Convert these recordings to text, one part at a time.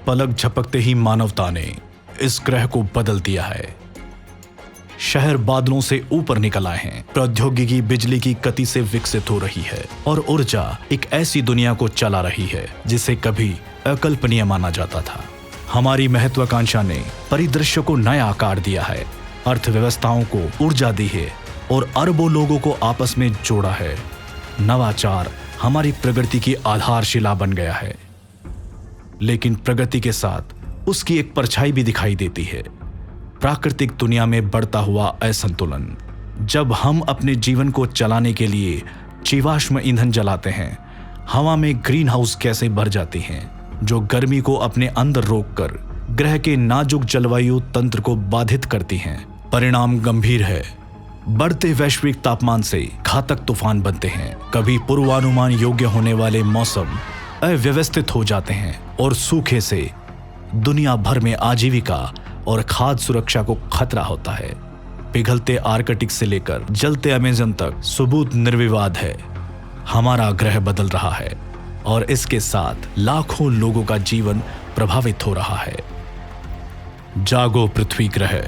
पलक झपकते ही मानवता ने इस ग्रह को बदल दिया है। शहर बादलों से ऊपर निकल आए हैं, प्रौद्योगिकी बिजली की गति से विकसित हो रही है और ऊर्जा एक ऐसी दुनिया को चला रही है जिसे कभी अकल्पनीय माना जाता था। हमारी महत्वाकांक्षा ने परिदृश्य को नया आकार दिया है, अर्थव्यवस्थाओं को ऊर्जा दी है और अरबों लोगों को आपस में जोड़ा है। नवाचार हमारी प्रगति की आधारशिला बन गया है, लेकिन प्रगति के साथ उसकी एक परछाई भी दिखाई देती है। प्राकृतिक दुनिया में बढ़ता हुआ असंतुलन। जब हम अपने जीवन को चलाने के लिए जीवाश्म ईंधन जलाते हैं, हवा में ग्रीन हाउस गैसें भर जाती हैं, जो गर्मी को अपने अंदर रोककर ग्रह के नाजुक जलवायु तंत्र को बाधित करती हैं। परिणाम गंभीर है। बढ़ते वैश्विक तापमान से घातक तूफान बनते हैं, कभी पूर्वानुमान योग्य होने वाले मौसम अव्यवस्थित हो जाते हैं और सूखे से दुनिया भर में आजीविका और खाद्य सुरक्षा को खतरा होता है। पिघलते आर्कटिक से लेकर जलते अमेज़न तक सबूत निर्विवाद है। हमारा ग्रह बदल रहा है और इसके साथ लाखों लोगों का जीवन प्रभावित हो रहा है। जागो पृथ्वी ग्रह।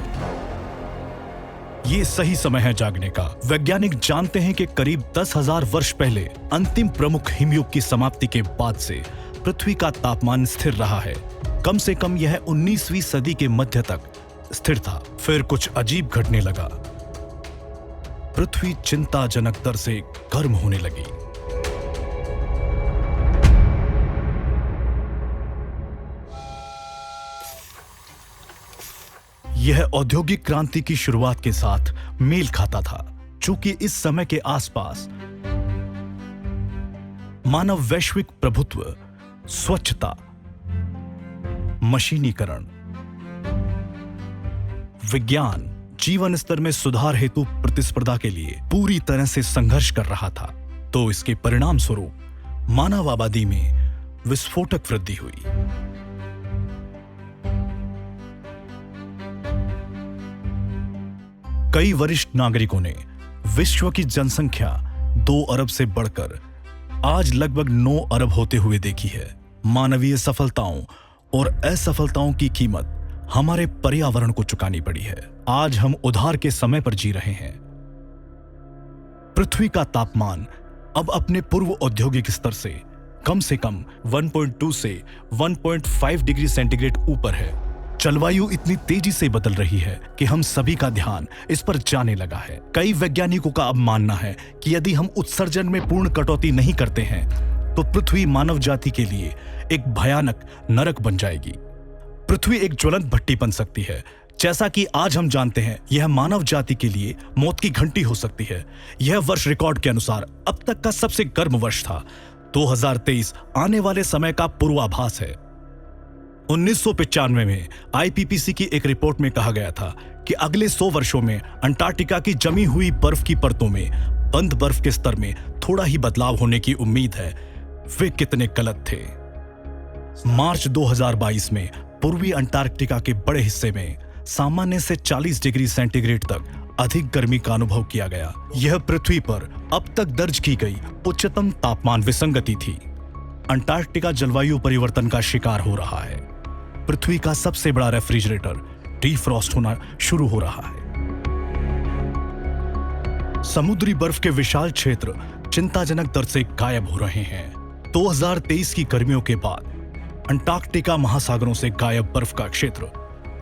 ये सही समय है जागने का। वैज्ञानिक जानते हैं कि करीब 10,000 वर्ष पहले अंतिम प्रमुख हिमयुग की समाप्ति के बाद से पृथ्वी का तापमान स्थिर रहा है। कम से कम यह 19वीं सदी के मध्य तक स्थिर था। फिर कुछ अजीब घटने लगा। पृथ्वी चिंताजनक दर से गर्म होने लगी। यह औद्योगिक क्रांति की शुरुआत के साथ मेल खाता था, चूंकि इस समय के आसपास मानव वैश्विक प्रभुत्व, स्वच्छता, मशीनीकरण, विज्ञान, जीवन स्तर में सुधार हेतु प्रतिस्पर्धा के लिए पूरी तरह से संघर्ष कर रहा था। तो इसके परिणाम स्वरूप मानव आबादी में विस्फोटक वृद्धि हुई। कई वरिष्ठ नागरिकों ने विश्व की जनसंख्या 2 अरब से बढ़कर आज लगभग 9 अरब होते हुए देखी है। मानवीय सफलताओं और असफलताओं की कीमत हमारे पर्यावरण को चुकानी पड़ी है। आज हम उधार के समय पर जी रहे हैं। पृथ्वी का तापमान अब अपने पूर्व औद्योगिक स्तर से कम 1.2 से 1.5 डिग्री सेंटीग्रेड ऊपर है। जलवायु इतनी तेजी से बदल रही है कि हम सभी का ध्यान इस पर जाने लगा है। कई वैज्ञानिकों का अब मानना है कि यदि हम उत्सर्जन में पूर्ण कटौती नहीं करते हैं तो पृथ्वी मानव जाति के लिए एक भयानक नरक बन जाएगी। पृथ्वी एक ज्वलंत भट्टी बन सकती है। जैसा कि आज हम जानते हैं, यह मानव जाति के लिए मौत की घंटी हो सकती है। यह वर्ष रिकॉर्ड के अनुसार अब तक का सबसे गर्म वर्ष था। 2023 आने वाले समय का पूर्वाभास है। 1995 में आईपीसीसी की एक रिपोर्ट में कहा गया था कि अगले 100 वर्षों में अंटार्कटिका की जमी हुई बर्फ की परतों में बंद बर्फ के स्तर में थोड़ा ही बदलाव होने की उम्मीद है। वे कितने गलत थे। मार्च 2022 में पूर्वी अंटार्कटिका के बड़े हिस्से में सामान्य से 40 डिग्री सेंटीग्रेड तक अधिक गर्मी का अनुभव किया गया। यह पृथ्वी पर अब तक दर्ज की गई उच्चतम तापमान विसंगति थी। अंटार्कटिका जलवायु परिवर्तन का शिकार हो रहा है। पृथ्वी का सबसे बड़ा रेफ्रिजरेटर डीफ्रॉस्ट होना शुरू हो रहा है। समुद्री बर्फ के विशाल क्षेत्र चिंताजनक दर से गायब हो रहे हैं। 2023 की गर्मियों के बाद अंटार्कटिका महासागरों से गायब बर्फ का क्षेत्र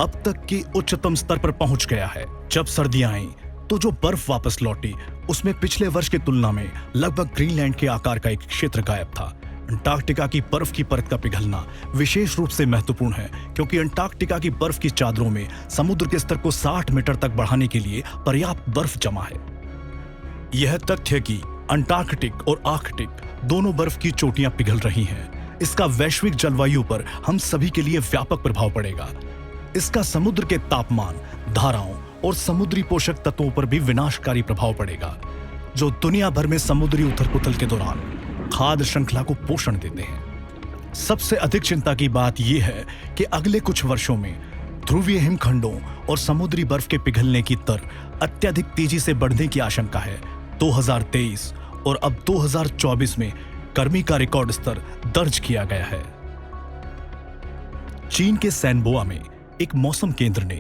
अब तक के उच्चतम स्तर पर पहुंच गया है। जब सर्दियां आईं, तो जो बर्फ वापस लौटी उसमें पिछले वर्ष की तुलना में लगभग ग्रीनलैंड के आकार का एक क्षेत्र गायब था। अंटार्कटिका की बर्फ की परत का पिघलना विशेष रूप से महत्वपूर्ण है, क्योंकि अंटार्कटिका की बर्फ की चादरों में समुद्र के स्तर को 60 मीटर तक बढ़ाने के लिए पर्याप्त बर्फ जमा है। यह तथ्य कि अंटार्कटिक और आर्कटिक दोनों बर्फ की चोटियां पिघल रही हैं, इसका वैश्विक जलवायु पर हम सभी के लिए व्यापक प्रभाव पड़ेगा। इसका समुद्र के तापमान, धाराओं और समुद्री पोषक तत्वों पर भी विनाशकारी प्रभाव पड़ेगा, जो दुनिया भर में समुद्री उथल-पुथल के दौरान खाद्य श्रृंखला को पोषण देते हैं। सबसे अधिक चिंता की बात यह है कि अगले कुछ वर्षों में ध्रुवीय हिमखंडों और समुद्री बर्फ के पिघलने की दर अत्यधिक तेजी से बढ़ने की आशंका है। 2023 और अब 2024 में गर्मी का रिकॉर्ड स्तर दर्ज किया गया है। चीन के सैनबोआ में एक मौसम केंद्र ने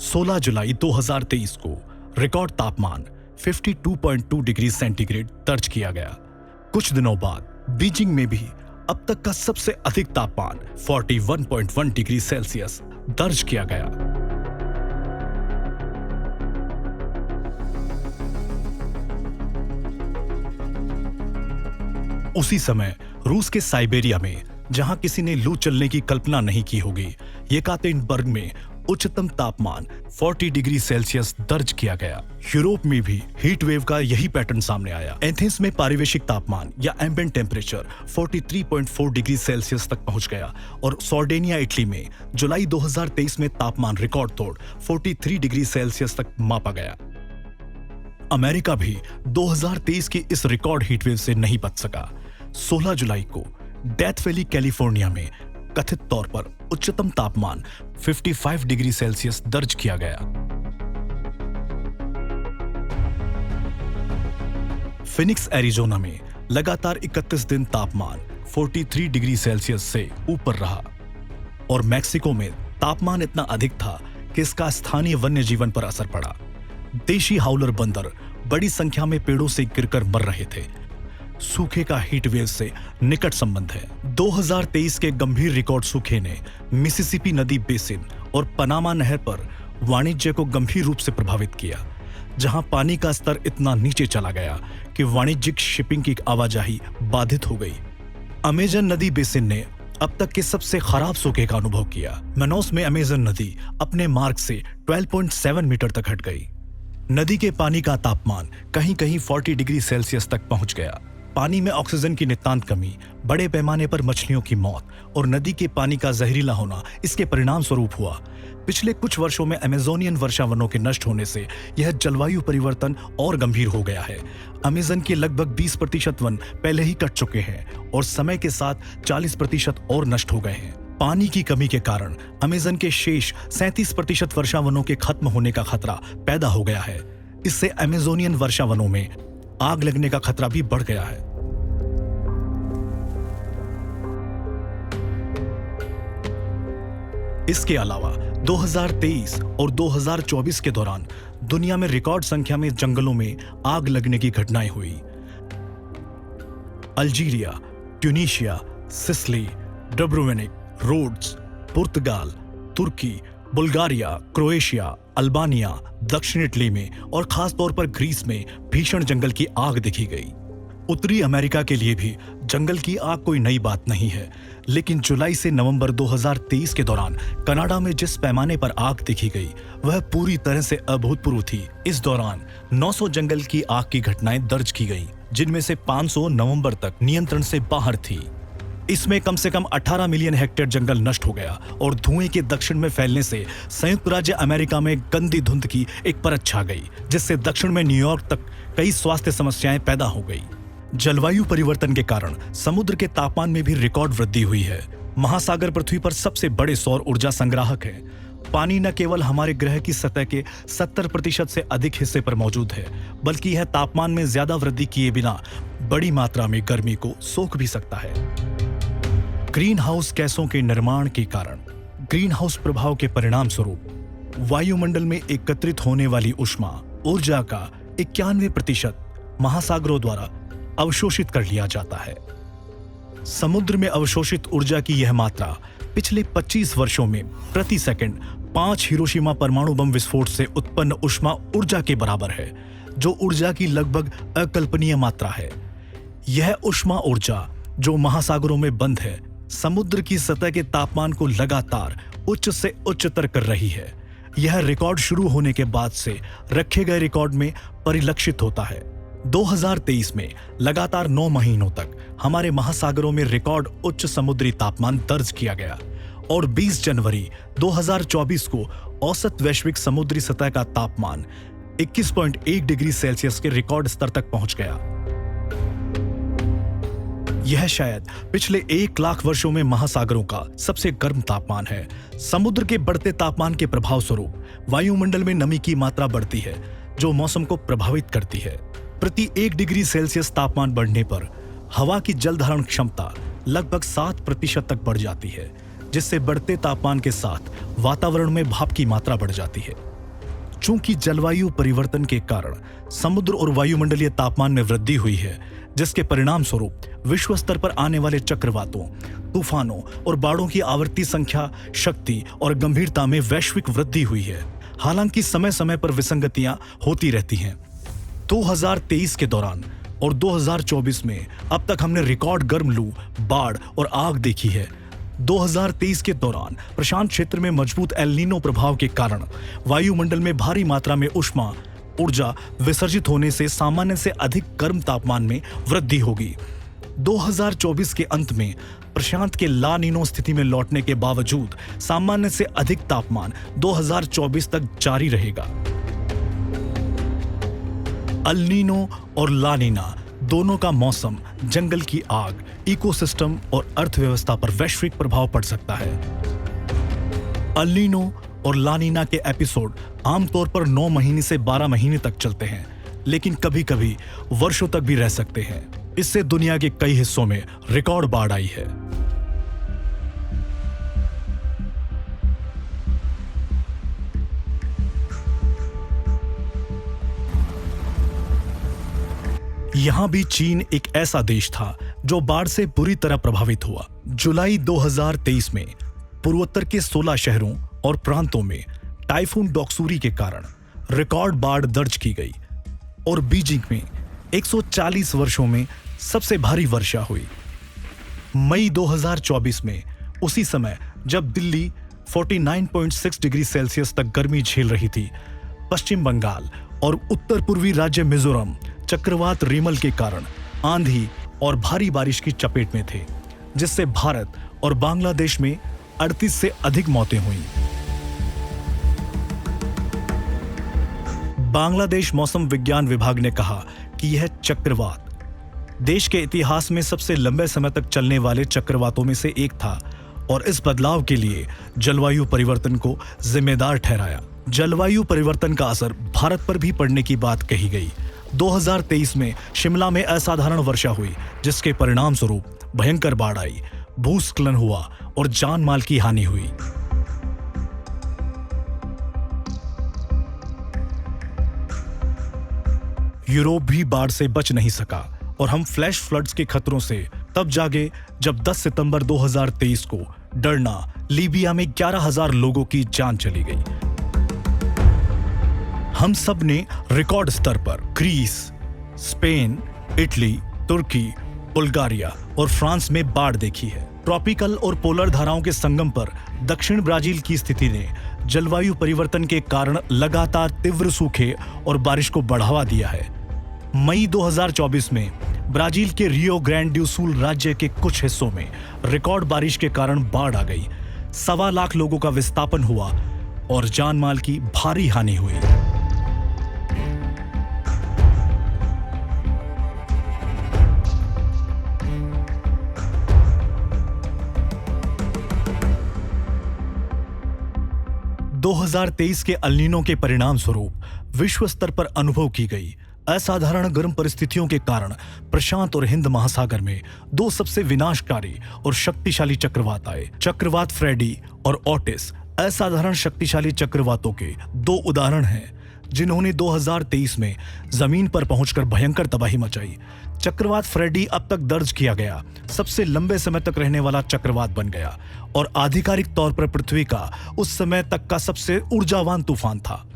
16 जुलाई 2023 को रिकॉर्ड तापमान 52.2 डिग्री सेंटीग्रेड दर्ज किया गया। कुछ दिनों बाद बीजिंग में भी अब तक का सबसे अधिक तापमान 41.1 डिग्री सेल्सियस दर्ज किया गया। उसी समय रूस के साइबेरिया में, जहां किसी ने लू चलने की कल्पना नहीं की होगी, येकातेरिनबर्ग में उच्चतम तापमान 40 डिग्री सेल्सियस दर्ज किया गया। यूरोप में भी हीट वेव का यही पैटर्न सामने आया। एथेंस में पारिवेशिक तापमान या एम्बिएंट टेम्परेचर 43.4 डिग्री सेल्सियस तक पहुंच गया और सार्डिनिया इटली में जुलाई 2023 में तापमान रिकॉर्ड तोड़ 43 डिग्री सेल्सियस तक मापा गया। अमेरिका भी 2023 की इस रिकॉर्ड हीटवेव से नहीं बच सका। 16 जुलाई को डेथ वैली कैलिफोर्निया में कथित तौर पर उच्चतम तापमान 55 डिग्री सेल्सियस दर्ज किया गया। फिनिक्स एरिजोना में लगातार 31 दिन तापमान 43 डिग्री सेल्सियस से ऊपर रहा और मैक्सिको में तापमान इतना अधिक था कि इसका स्थानीय वन्य जीवन पर असर पड़ा। देशी हाउलर बंदर बड़ी संख्या में पेड़ों से गिरकर मर रहे थे। सूखे का हीट वेव से निकट संबंध है। 2023 के गंभीर रिकॉर्ड सूखे ने मिसिसिपी नदी बेसिन और पनामा नहर पर वाणिज्य को गंभीर रूप से प्रभावित किया, जहां पानी का स्तर इतना नीचे चला गया कि वाणिज्यिक शिपिंग की आवाजाही बाधित हो गई। अमेजन नदी बेसिन ने अब तक के सबसे खराब सूखे का अनुभव किया। मनोस में अमेजन नदी अपने मार्ग से 12.7 मीटर तक हट गई। नदी के पानी का तापमान कहीं कहीं 40 डिग्री सेल्सियस तक पहुंच गया। पानी में ऑक्सीजन की नितांत कमी, बड़े पैमाने पर मछलियों की मौत और नदी के पानी का जहरीला होना इसके परिणाम स्वरूप हुआ। पिछले कुछ वर्षों में अमेजोनियन वर्षावनों के नष्ट होने से यह जलवायु परिवर्तन और गंभीर हो गया है। अमेजन के लगभग 20% वन पहले ही कट चुके हैं और समय के साथ 40% और नष्ट हो गए हैं। पानी की कमी के कारण अमेजन के शेष 37% वर्षावनों के खत्म होने का खतरा पैदा हो गया है। इससे अमेजोनियन वर्षावनों में आग लगने का खतरा भी बढ़ गया है। इसके अलावा 2023 और 2024 के दौरान दुनिया में रिकॉर्ड संख्या में जंगलों में आग लगने की घटनाएं हुई। अल्जीरिया, ट्यूनीशिया, सिसिली, डब्रोवेनिक, रोड्स, पुर्तगाल, तुर्की, बुल्गारिया, क्रोएशिया, अल्बानिया, दक्षिण इटली में और खास तौर पर ग्रीस में भीषण जंगल की आग देखी गई। उत्तरी अमेरिका के लिए भी जंगल की आग कोई नई बात नहीं है, लेकिन जुलाई से नवंबर 2023 के दौरान कनाडा में जिस पैमाने पर आग देखी गई वह पूरी तरह से अभूतपूर्व थी। इस दौरान 900 जंगल की आग की घटनाएं दर्ज की गईं, जिनमें से 500 नवंबर तक नियंत्रण से बाहर थी। इसमें कम से कम 18 मिलियन हेक्टेयर जंगल नष्ट हो गया और धुएं के दक्षिण में फैलने से संयुक्त राज्य अमेरिका में गंदी धुंध की एक परत छा गई, जिससे दक्षिण में न्यूयॉर्क तक कई स्वास्थ्य समस्याएं पैदा हो गई। जलवायु परिवर्तन के कारण समुद्र के तापमान में भी रिकॉर्ड वृद्धि हुई है। महासागर पृथ्वी पर सबसे बड़े सौर ऊर्जा संग्राहक हैं। पानी न केवल हमारे ग्रह की सतह के 70% से अधिक हिस्से पर मौजूद है, बल्कि यह तापमान में ज्यादा वृद्धि किए बिना बड़ी मात्रा में गर्मी को सोख भी सकता है। ग्रीन हाउस गैसों के निर्माण के कारण ग्रीन हाउस प्रभाव के परिणाम स्वरूप वायुमंडल में एकत्रित होने वाली ऊष्मा ऊर्जा का 91% महासागरों द्वारा अवशोषित कर लिया जाता है। समुद्र में अवशोषित ऊर्जा की यह मात्रा पिछले 25 वर्षों में प्रति सेकंड 5 हिरोशिमा परमाणु बम विस्फोट से उत्पन्न ऊष्मा ऊर्जा के बराबर है, जो ऊर्जा की लगभग अकल्पनीय मात्रा है। यह ऊष्मा ऊर्जा जो महासागरों में बंद है, समुद्र की सतह के तापमान को लगातार उच्च से उच्चतर कर रही है। यह रिकॉर्ड शुरू होने के बाद से रखे गए रिकॉर्ड में परिलक्षित होता है। 2023 में लगातार 9 महीनों तक हमारे महासागरों में रिकॉर्ड उच्च समुद्री तापमान दर्ज किया गया और 20 जनवरी 2024 को औसत वैश्विक समुद्री सतह का तापमान 21.1 डिग्री सेल्सियस के रिकॉर्ड स्तर तक पहुंच गया। यह शायद पिछले 1 लाख वर्षों में महासागरों का सबसे गर्म तापमान है। समुद्र के बढ़ते तापमान के प्रभाव स्वरूप वायुमंडल में नमी की मात्रा बढ़ती है, जो मौसम को प्रभावित करती है। प्रति 1 डिग्री सेल्सियस तापमान बढ़ने पर हवा की जल धारण क्षमता लगभग 7% तक बढ़ जाती है, जिससे बढ़ते तापमान के साथ वातावरण में भाप की मात्रा बढ़ जाती है। चूंकि जलवायु परिवर्तन के कारण समुद्र और वायुमंडलीय तापमान में वृद्धि हुई है, जिसके परिणाम स्वरूप विश्व स्तर पर आने वाले चक्रवातों, तूफानों और बाढ़ों की आवर्ती संख्या, शक्ति और गंभीरता में वैश्विक वृद्धि हुई है। हालांकि समय समय पर विसंगतियां होती रहती हैं। 2023 के दौरान और 2024 में अब तक हमने रिकॉर्ड गर्म लू, बाढ़ और आग देखी है। 2023 के दौरान प्रशांत क्षेत्र में मजबूत एल नीनो प्रभाव के कारण वायुमंडल में भारी मात्रा में ऊष्मा ऊर्जा विसर्जित होने से सामान्य से अधिक गर्म तापमान में वृद्धि होगी। 2024 के अंत में प्रशांत के ला नीनो स्थिति में लौटने के बावजूद सामान्य से अधिक तापमान 2024 तक जारी रहेगा। अल नीनो और ला नीना दोनों का मौसम, जंगल की आग, इकोसिस्टम और अर्थव्यवस्था पर वैश्विक प्रभाव पड़ सकता है। अल नीनो और ला नीना के एपिसोड आमतौर पर 9 महीने से 12 महीने तक चलते हैं, लेकिन कभी-कभी वर्षों तक भी रह सकते हैं। इससे दुनिया के कई हिस्सों में रिकॉर्ड बाढ़ आई है। यहां भी चीन एक ऐसा देश था जो बाढ़ से बुरी तरह प्रभावित हुआ। जुलाई 2023 में पूर्वोत्तर के 16 शहरों और प्रांतों में टाइफून डोक्सुरी के कारण रिकॉर्ड बाढ़ दर्ज की गई और बीजिंग में 140 वर्षों में सबसे भारी वर्षा हुई। मई 2024 में उसी समय जब दिल्ली 49.6 डिग्री सेल्सियस तक गर्मी झेल रही थी, पश्चिम बंगाल और उत्तर पूर्वी राज्य मिजोरम चक्रवात रिमल के कारण आंधी और भारी बारिश की चपेट में थे, जिससे भारत और बांग्लादेश में 38 से अधिक मौतें हुईं। बांग्लादेश मौसम विज्ञान विभाग ने कहा कि यह चक्रवात देश के इतिहास में सबसे लंबे समय तक चलने वाले चक्रवातों में से एक था और इस बदलाव के लिए जलवायु परिवर्तन को जिम्मेदार ठहराया। जलवायु परिवर्तन का असर भारत पर भी पड़ने की बात कही गई। 2023 में शिमला में असाधारण वर्षा हुई, जिसके परिणाम स्वरूप भयंकर बाढ़ आई, भूस्खलन हुआ और जान माल की हानि हुई। यूरोप भी बाढ़ से बच नहीं सका और हम फ्लैश फ्लड्स के खतरों से तब जागे जब 10 सितंबर 2023 को डरना लीबिया में 11,000 लोगों की जान चली गई। हम सब ने रिकॉर्ड स्तर पर ग्रीस, स्पेन, इटली, तुर्की, बुल्गारिया और फ्रांस में बाढ़ देखी है। ट्रॉपिकल और पोलर धाराओं के संगम पर दक्षिण ब्राजील की स्थिति ने जलवायु परिवर्तन के कारण लगातार तीव्र सूखे और बारिश को बढ़ावा दिया है। मई 2024 में ब्राजील के रियो ग्रैंड डू सुल राज्य के कुछ हिस्सों में रिकॉर्ड बारिश के कारण बाढ़ आ गई। 1.25 लाख लोगों का विस्थापन हुआ और जान माल की भारी हानि हुई। दो 2023 के अल नीनो के परिणाम स्वरूप विश्व स्तर पर अनुभव की गई असाधारण गर्म परिस्थितियों के कारण प्रशांत और हिंद महासागर में 2 सबसे विनाशकारी और शक्तिशाली चक्रवात आए। चक्रवात फ्रेडी और ओटिस असाधारण शक्तिशाली चक्रवातों के 2 उदाहरण हैं, जिन्होंने 2023 में जमीन पर पहुंचकर भयंकर तबाही मचाई। चक्रवात फ्रेडी अब तक दर्ज किया गया सबसे लंबे समय तक रहने वाला चक्रवात बन गया और आधिकारिक तौर पर पृथ्वी का उस समय तक का सबसे ऊर्जावान तूफान था।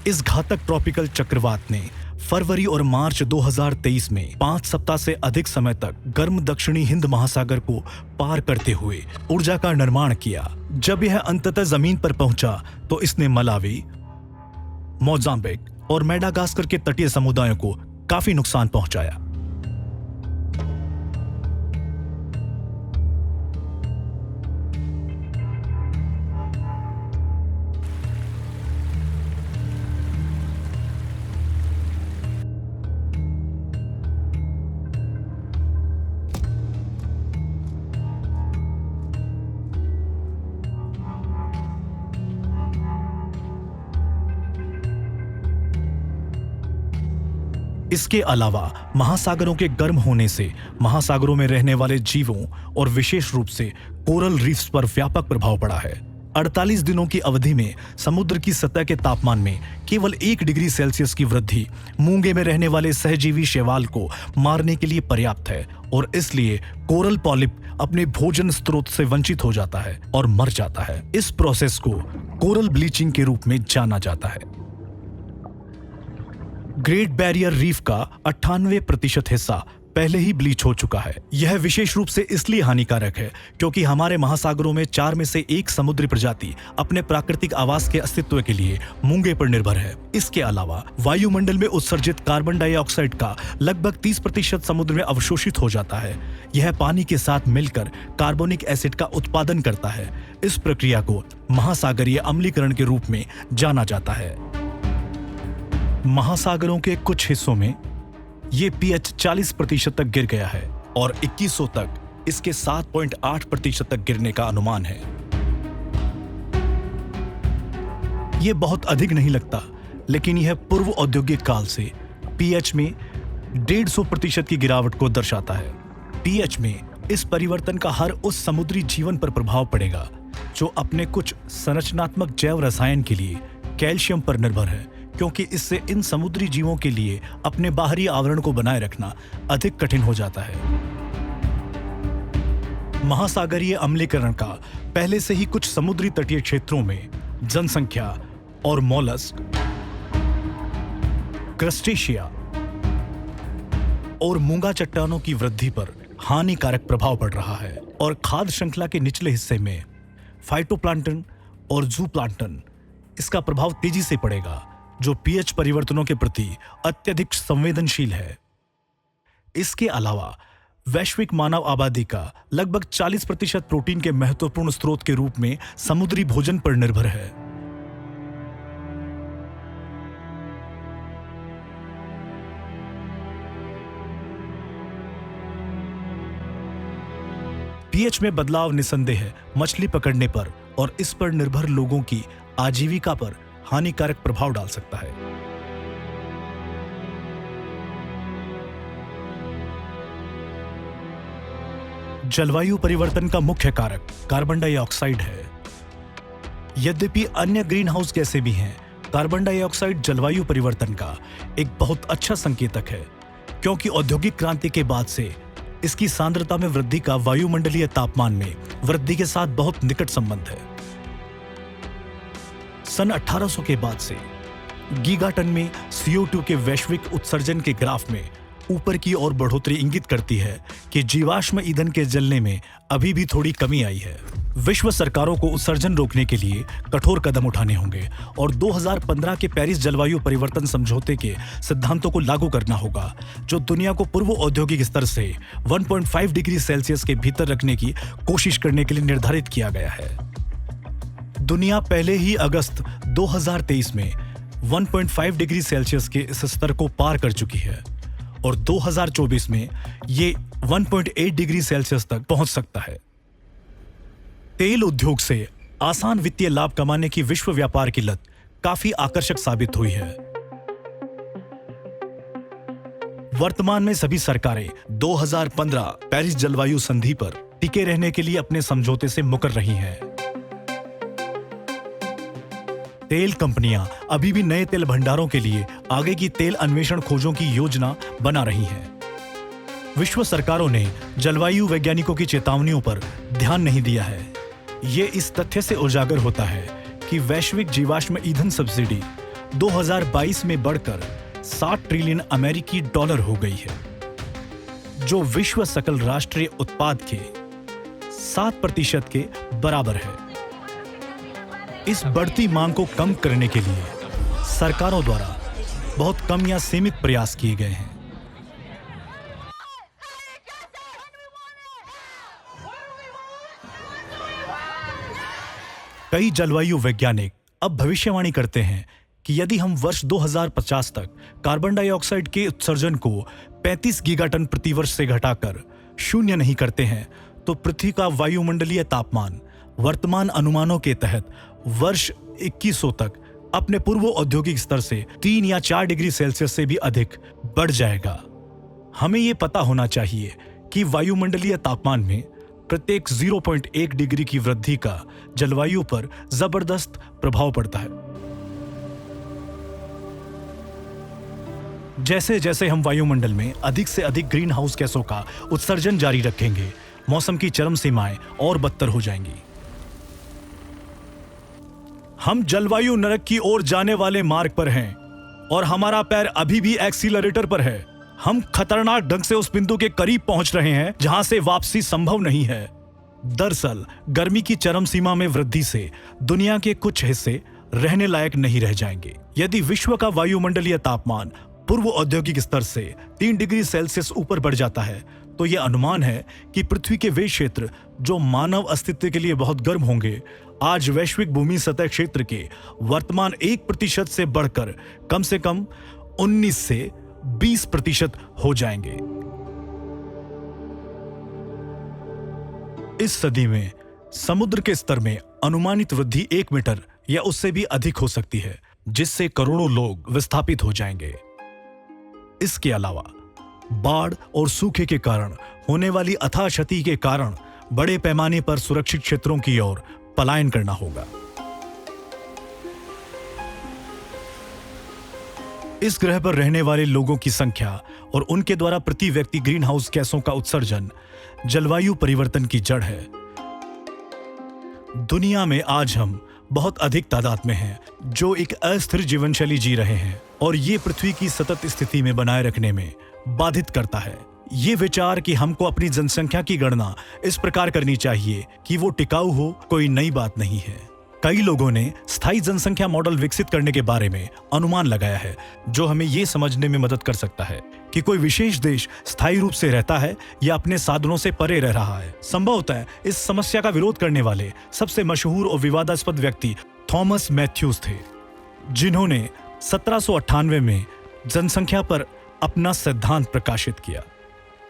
इस घातक ट्रॉपिकल चक्रवात ने फरवरी और मार्च 2023 में 5 सप्ताह से अधिक समय तक गर्म दक्षिणी हिंद महासागर को पार करते हुए ऊर्जा का निर्माण किया। जब यह अंततः जमीन पर पहुंचा तो इसने मलावी, मोजाम्बिक और मेडागास्कर के तटीय समुदायों को काफी नुकसान पहुंचाया। इसके अलावा महासागरों के गर्म होने से महासागरों में रहने वाले जीवों और विशेष रूप से कोरल रीफ्स पर व्यापक प्रभाव पड़ा है। 48 दिनों की अवधि में समुद्र की सतह के तापमान में केवल 1 डिग्री सेल्सियस की वृद्धि मूंगे में रहने वाले सहजीवी शैवाल को मारने के लिए पर्याप्त है और इसलिए कोरल पॉलिप अपने भोजन स्रोत से वंचित हो जाता है और मर जाता है। इस प्रोसेस को कोरल ब्लीचिंग के रूप में जाना जाता है। ग्रेट बैरियर रीफ का 98% हिस्सा पहले ही ब्लीच हो चुका है। यह विशेष रूप से इसलिए हानिकारक है क्योंकि हमारे महासागरों में 4 में से 1 समुद्री प्रजाति अपने प्राकृतिक आवास के अस्तित्व के लिए मूंगे पर निर्भर है। इसके अलावा वायुमंडल में उत्सर्जित कार्बन डाइऑक्साइड का लगभग 30% समुद्र में अवशोषित हो जाता है। यह पानी के साथ मिलकर कार्बोनिक एसिड का उत्पादन करता है। इस प्रक्रिया को महासागरीय अम्लीकरण के रूप में जाना जाता है। महासागरों के कुछ हिस्सों में ये pH 40% तक गिर गया है और 2100 तक इसके 7.8% तक गिरने का अनुमान है। यह बहुत अधिक नहीं लगता, लेकिन यह पूर्व औद्योगिक काल से pH में 150% की गिरावट को दर्शाता है। pH में इस परिवर्तन का हर उस समुद्री जीवन पर प्रभाव पड़ेगा जो अपने कुछ संरचनात्मक जैव रसायन के लिए कैल्शियम पर निर्भर है, क्योंकि इससे इन समुद्री जीवों के लिए अपने बाहरी आवरण को बनाए रखना अधिक कठिन हो जाता है। महासागरीय अम्लीकरण का पहले से ही कुछ समुद्री तटीय क्षेत्रों में जनसंख्या और मॉलस्क, क्रस्टेशिया और मूंगा चट्टानों की वृद्धि पर हानिकारक प्रभाव पड़ रहा है और खाद्य श्रृंखला के निचले हिस्से में फाइटोप्लांटन और जूप्लांटन इसका प्रभाव तेजी से पड़ेगा, जो pH परिवर्तनों के प्रति अत्यधिक संवेदनशील है। इसके अलावा वैश्विक मानव आबादी का लगभग 40% प्रोटीन के महत्वपूर्ण स्रोत के रूप में समुद्री भोजन पर निर्भर है। pH में बदलाव निसंदेह मछली पकड़ने पर और इस पर निर्भर लोगों की आजीविका पर हानिकारक प्रभाव डाल सकता है। जलवायु परिवर्तन का मुख्य कारक कार्बन डाइऑक्साइड है। यद्यपि अन्य ग्रीन हाउस गैसें भी हैं, कार्बन डाइऑक्साइड जलवायु परिवर्तन का एक बहुत अच्छा संकेतक है, क्योंकि औद्योगिक क्रांति के बाद से इसकी सांद्रता में वृद्धि का वायुमंडलीय तापमान में वृद्धि के साथ बहुत निकट संबंध है। सन 1800 के बाद से गीगाटन में CO2 के वैश्विक उत्सर्जन के ग्राफ में ऊपर की ओर बढ़ोतरी इंगित करती है कि जीवाश्म ईंधन के जलने में अभी भी थोड़ी कमी आई है। विश्व सरकारों को उत्सर्जन रोकने के लिए कठोर कदम उठाने होंगे और 2015 के पेरिस जलवायु परिवर्तन समझौते के सिद्धांतों को लागू करना होगा, जो दुनिया को पूर्व औद्योगिक स्तर से 1.5 डिग्री सेल्सियस के भीतर रखने की कोशिश करने के लिए निर्धारित किया गया है। दुनिया पहले ही अगस्त 2023 में 1.5 डिग्री सेल्सियस के इस स्तर को पार कर चुकी है और 2024 में ये 1.8 डिग्री सेल्सियस तक पहुंच सकता है। तेल उद्योग से आसान वित्तीय लाभ कमाने की विश्व व्यापार की लत काफी आकर्षक साबित हुई है। वर्तमान में सभी सरकारें 2015 पेरिस जलवायु संधि पर टिके रहने के लिए अपने समझौते से मुकर रही हैं। तेल कंपनियां अभी भी नए तेल भंडारों के लिए आगे की तेल अन्वेषण खोजों की योजना बना रही हैं। विश्व सरकारों ने जलवायु वैज्ञानिकों की चेतावनियों पर ध्यान नहीं दिया है। ये इस तथ्य से उजागर होता है कि वैश्विक जीवाश्म ईंधन सब्सिडी 2022 में बढ़कर 60 ट्रिलियन अमेरिकी डॉलर हो गई है, जो विश्व सकल राष्ट्रीय उत्पाद के 7% के बराबर है। इस बढ़ती मांग को कम करने के लिए सरकारों द्वारा बहुत कम या सीमित प्रयास किए गए हैं। कई जलवायु वैज्ञानिक अब भविष्यवाणी करते हैं कि यदि हम वर्ष 2050 तक कार्बन डाइऑक्साइड के उत्सर्जन को 35 गीगाटन प्रति वर्ष से घटाकर शून्य नहीं करते हैं, तो पृथ्वी का वायुमंडलीय तापमान वर्तमान अनुमानों के तहत वर्ष 2100 तक अपने पूर्व औद्योगिक स्तर से 3 या 4 डिग्री सेल्सियस से भी अधिक बढ़ जाएगा। हमें यह पता होना चाहिए कि वायुमंडलीय तापमान में प्रत्येक 0.1 डिग्री की वृद्धि का जलवायु पर जबरदस्त प्रभाव पड़ता है। जैसे जैसे हम वायुमंडल में अधिक से अधिक ग्रीन हाउस गैसों का उत्सर्जन जारी रखेंगे, मौसम की चरम सीमाएं और बदतर हो जाएंगी। हम जलवायु नरक की ओर जाने वाले मार्ग पर हैं और हमारा पैर अभी भी एक्सीलरेटर पर है। हम खतरनाक ढंग से उस बिंदु के करीब पहुंच रहे हैं जहां से वापसी संभव नहीं है। दरअसल गर्मी की चरम सीमा में वृद्धि से दुनिया के कुछ हिस्से रहने लायक नहीं रह जाएंगे। यदि विश्व का वायुमंडलीय तापमान पूर्व औद्योगिक स्तर से 3 डिग्री सेल्सियस ऊपर बढ़ जाता है, तो यह अनुमान है कि पृथ्वी के वे क्षेत्र जो मानव अस्तित्व के लिए बहुत गर्म होंगे, आज वैश्विक भूमि सतह क्षेत्र के वर्तमान 1% से बढ़कर कम से कम 19 से 20% हो जाएंगे। इस सदी में समुद्र के स्तर में अनुमानित वृद्धि 1 मीटर या उससे भी अधिक हो सकती है, जिससे करोड़ों लोग विस्थापित हो जाएंगे। इसके अलावा बाढ़ और सूखे के कारण होने वाली अथाह क्षति के कारण बड़े पैमाने पर सुरक्षित क्षेत्रों की ओर पलायन करना होगा। इस ग्रह पर रहने वाले लोगों की संख्या और उनके द्वारा प्रति व्यक्ति ग्रीन हाउस गैसों का उत्सर्जन जलवायु परिवर्तन की जड़ है। दुनिया में आज हम बहुत अधिक तादाद में हैं जो एक अस्थिर जीवन शैली जी रहे हैं और ये पृथ्वी की सतत स्थिति में बनाए रखने में बाधित करता है। ये विचार कि हमको अपनी जनसंख्या की गणना इस प्रकार करनी चाहिए कि वो टिकाऊ हो, कोई नई बात नहीं है। कई लोगों ने स्थायी जनसंख्या मॉडल विकसित करने के बारे में अनुमान लगाया है, जो हमें ये समझने में मदद कर सकता है कि कोई विशेष देश स्थायी रूप से रहता है या अपने साधनों से परे रह रहा है। संभवतः इस समस्या का विरोध करने वाले सबसे मशहूर और विवादास्पद व्यक्ति थॉमस मैथ्यूज थे, जिन्होंने 1798 में जनसंख्या पर अपना सिद्धांत प्रकाशित किया।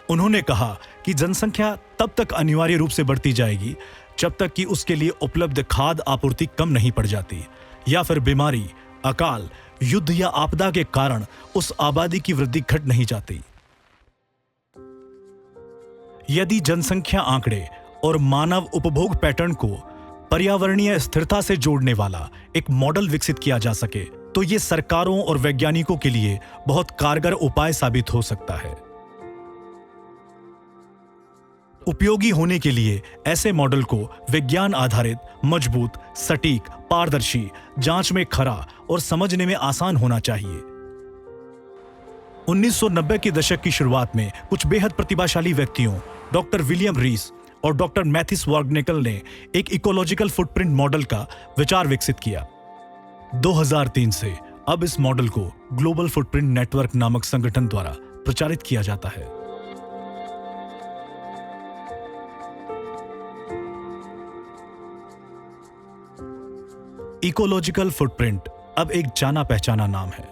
उन्होंने कहा कि जनसंख्या तब तक अनिवार्य रूप से बढ़ती जाएगी जब तक कि उसके लिए उपलब्ध खाद्य आपूर्ति कम नहीं पड़ जाती या फिर बीमारी, अकाल, युद्ध या आपदा के कारण उस आबादी की वृद्धि घट नहीं जाती। यदि जनसंख्या आंकड़े और मानव उपभोग पैटर्न को पर्यावरणीय स्थिरता से जोड़ने वाला एक मॉडल विकसित किया जा सके, तो ये सरकारों और वैज्ञानिकों के लिए बहुत कारगर उपाय साबित हो सकता है। उपयोगी होने के लिए ऐसे मॉडल को विज्ञान आधारित, मजबूत, सटीक, पारदर्शी, जांच में खरा और समझने में आसान होना चाहिए। 1990 के दशक की शुरुआत में कुछ बेहद प्रतिभाशाली व्यक्तियों, डॉक्टर विलियम रीस और डॉक्टर मैथिस वार्गनेकल ने एक इकोलॉजिकल फुटप्रिंट मॉडल का विचार विकसित किया। 2003 से अब इस मॉडल को ग्लोबल फुटप्रिंट नेटवर्क नामक संगठन द्वारा प्रचारित किया जाता है। इकोलॉजिकल फुटप्रिंट अब एक जाना पहचाना नाम है।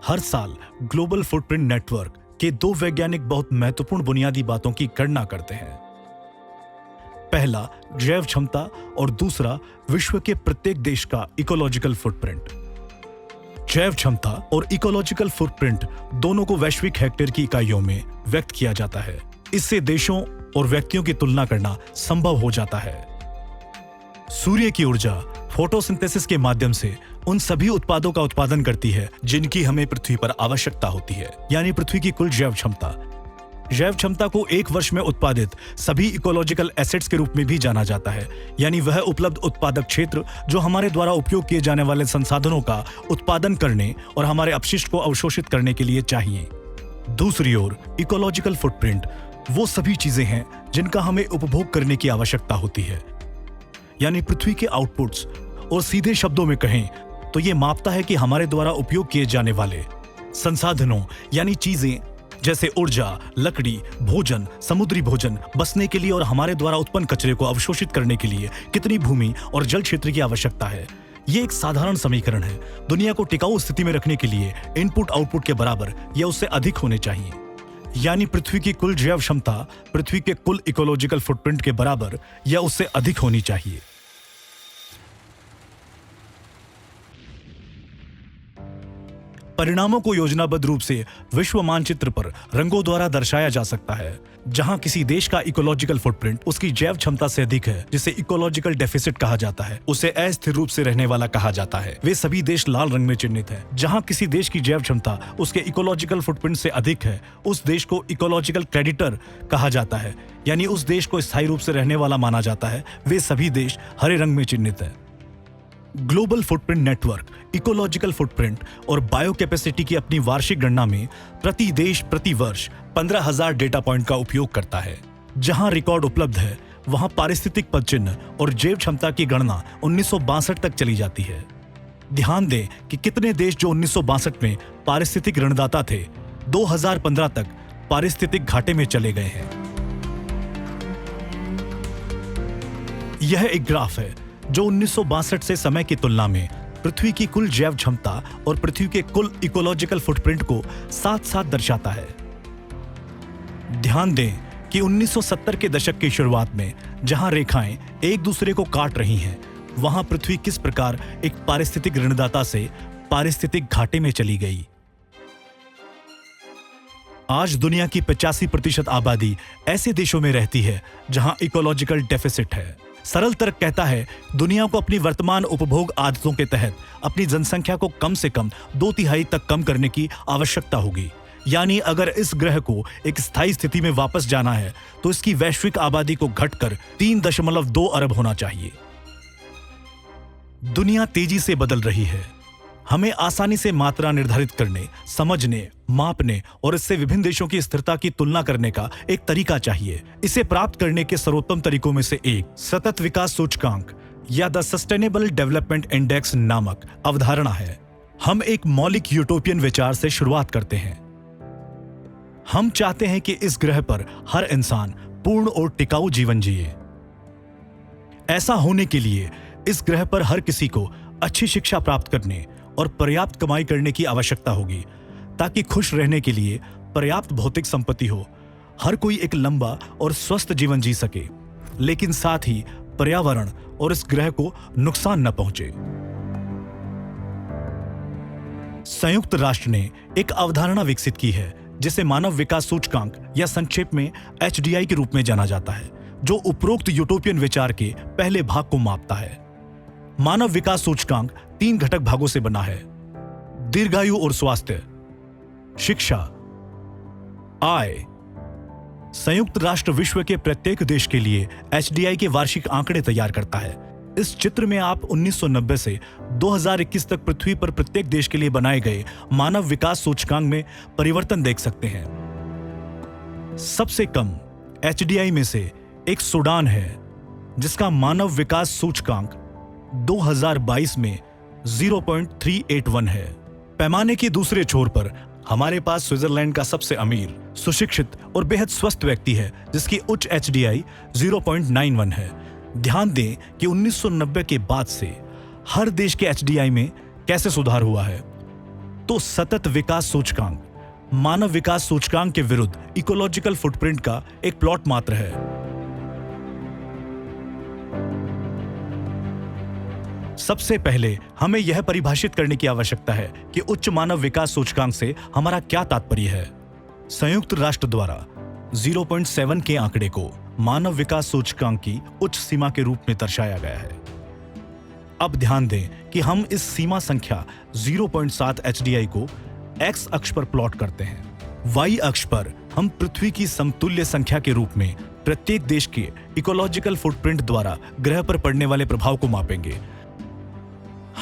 हर साल ग्लोबल फुटप्रिंट नेटवर्क के 2 वैज्ञानिक बहुत महत्वपूर्ण बुनियादी बातों की गणना करते हैं। पहला जैव क्षमता और दूसरा विश्व के प्रत्येक देश का इकोलॉजिकल फुटप्रिंट। जैव क्षमता और इकोलॉजिकल फुटप्रिंट दोनों को वैश्विक हेक्टेयर की इकाइयों में व्यक्त किया जाता है। इससे देशों और व्यक्तियों की तुलना करना संभव हो जाता है। सूर्य की ऊर्जा फोटोसिंथेसिस के माध्यम से उन सभी उत्पादों का उत्पादन करती है जिनकी हमें पृथ्वी पर आवश्यकता होती है, यानी पृथ्वी की कुल जैव क्षमता। जैव क्षमता को एक वर्ष में उत्पादित सभी इकोलॉजिकल एसेट्स के रूप में भी जाना जाता है, यानी वह उपलब्ध उत्पादक क्षेत्र जो हमारे द्वारा उपयोग किए जाने वाले संसाधनों का उत्पादन करने और हमारे अपशिष्ट को अवशोषित करने के लिए चाहिए। दूसरी ओर इकोलॉजिकल फुटप्रिंट वो सभी चीजें हैं जिनका हमें उपभोग करने की आवश्यकता होती है, यानी पृथ्वी के आउटपुट्स। और सीधे शब्दों में कहें तो यह मापता है कि हमारे द्वारा उपयोग किए जाने वाले संसाधनों यानी चीजें जैसे ऊर्जा, लकड़ी, भोजन, समुद्री भोजन, बसने के लिए और हमारे द्वारा उत्पन्न कचरे को अवशोषित करने के लिए कितनी भूमि और जल क्षेत्र की आवश्यकता है। यह एक साधारण समीकरण है। दुनिया को टिकाऊ स्थिति में रखने के लिए इनपुट आउटपुट के बराबर या उससे अधिक होने चाहिए, यानी पृथ्वी की कुल जैव क्षमता पृथ्वी के कुल इकोलॉजिकल फुटप्रिंट के बराबर या उससे अधिक होनी चाहिए। परिणामों को योजनाबद्ध रूप से विश्व मानचित्र पर रंगों द्वारा दर्शाया जा सकता है। जहां किसी देश का इकोलॉजिकल फुटप्रिंट उसकी जैव क्षमता से अधिक है, जिसे इकोलॉजिकल डेफिसिट कहा जाता है, उसे अस्थिर रूप से रहने वाला कहा जाता है। वे सभी देश लाल रंग में चिन्हित हैं। जहां किसी देश की जैव क्षमता उसके इकोलॉजिकल फुटप्रिंट से अधिक है, उस देश को इकोलॉजिकल क्रेडिटर कहा जाता है, यानी उस देश को स्थायी रूप से रहने वाला माना जाता है। वे सभी देश हरे रंग में चिन्हित हैं। Global footprint network ecological footprint और बायो कैपेसिटी की अपनी वार्षिक गणना में प्रति देश प्रति वर्ष 15,000 डेटा पॉइंट का उपयोग करता है। जहां रिकॉर्ड उपलब्ध है, वहां पारिस्थितिक पदचिह्न और जैव क्षमता की गणना 1962 तक चली जाती है। ध्यान दें कि कितने देश जो 1962 में पारिस्थितिक ऋणदाता थे, 2015 तक पारिस्थितिक घाटे में चले गए हैं। यह एक ग्राफ है जो 1962 से समय की तुलना में पृथ्वी की कुल जैव क्षमता और पृथ्वी के कुल इकोलॉजिकल फुटप्रिंट को साथ साथ दर्शाता है। ध्यान दें कि 1970 के दशक की शुरुआत में जहां रेखाएं एक दूसरे को काट रही हैं, वहां पृथ्वी किस प्रकार एक पारिस्थितिक ऋणदाता से पारिस्थितिक घाटे में चली गई। आज दुनिया की 85% आबादी ऐसे देशों में रहती है जहां इकोलॉजिकल डेफिसिट है। सरल तर्क कहता है, दुनिया को अपनी वर्तमान उपभोग आदतों के तहत अपनी जनसंख्या को कम से कम 2/3 तक कम करने की आवश्यकता होगी। यानी अगर इस ग्रह को एक स्थायी स्थिति में वापस जाना है, तो इसकी वैश्विक आबादी को घटकर 3.2 अरब होना चाहिए। दुनिया तेजी से बदल रही है। हमें आसानी से मात्रा निर्धारित करने, समझने, मापने और इससे विभिन्न देशों की स्थिरता की तुलना करने का एक तरीका चाहिए। इसे प्राप्त करने के सर्वोत्तम तरीकों में से एक सतत विकास सूचकांक या द सस्टेनेबल डेवलपमेंट इंडेक्स नामक अवधारणा है। हम एक मौलिक यूटोपियन विचार से शुरुआत करते हैं। हम चाहते हैं कि इस ग्रह पर हर इंसान पूर्ण और टिकाऊ जीवन जिए। ऐसा होने के लिए इस ग्रह पर हर किसी को अच्छी शिक्षा प्राप्त करने और पर्याप्त कमाई करने की आवश्यकता होगी, ताकि खुश रहने के लिए पर्याप्त भौतिक संपत्ति हो, हर कोई एक लंबा और स्वस्थ जीवन जी सके, लेकिन साथ ही पर्यावरण और इस ग्रह को नुकसान न पहुंचे। संयुक्त राष्ट्र ने एक अवधारणा विकसित की है जिसे मानव विकास सूचकांक या संक्षेप में HDI के रूप में जाना जाता है, जो उपरोक्त यूटोपियन विचार के पहले भाग को मापता है। मानव विकास सूचकांक 3 घटक भागों से बना है: दीर्घायु और स्वास्थ्य, शिक्षा, आय। संयुक्त राष्ट्र विश्व के प्रत्येक देश के लिए HDI के वार्षिक आंकड़े तैयार करता है। इस चित्र में आप 1990 से 2021 तक पृथ्वी पर प्रत्येक देश के लिए बनाए गए मानव विकास सूचकांक में परिवर्तन देख सकते हैं। सबसे कम HDI में से एक सूडान है, जिसका मानव विकास सूचकांक 2022 में 0.381 है। पैमाने के दूसरे छोर पर हमारे पास स्विट्जरलैंड का सबसे अमीर, सुशिक्षित और बेहद स्वस्थ व्यक्ति है, जिसकी उच्च HDI 0.91 है। ध्यान दें कि 1990 के बाद से हर देश के HDI में कैसे सुधार हुआ है। तो सतत विकास सूचकांक मानव विकास सूचकांक के विरुद्ध इकोलॉजिकल फुटप्रिंट का एक प्लॉट मात्र है। सबसे पहले हमें यह परिभाषित करने की आवश्यकता है कि उच्च मानव विकास सूचकांक से हमारा क्या तात्पर्य है। संयुक्त राष्ट्र द्वारा 0.7 के आंकड़े को मानव विकास सूचकांक की उच्च सीमा के रूप में दर्शाया गया है। अब ध्यान दें कि हम इस सीमा संख्या 0.7 HDI को X अक्ष पर प्लॉट करते हैं। Y अक्ष पर हम पृथ्वी की समतुल्य संख्या के रूप में प्रत्येक देश के इकोलॉजिकल फुटप्रिंट द्वारा ग्रह पर पड़ने वाले प्रभाव को मापेंगे।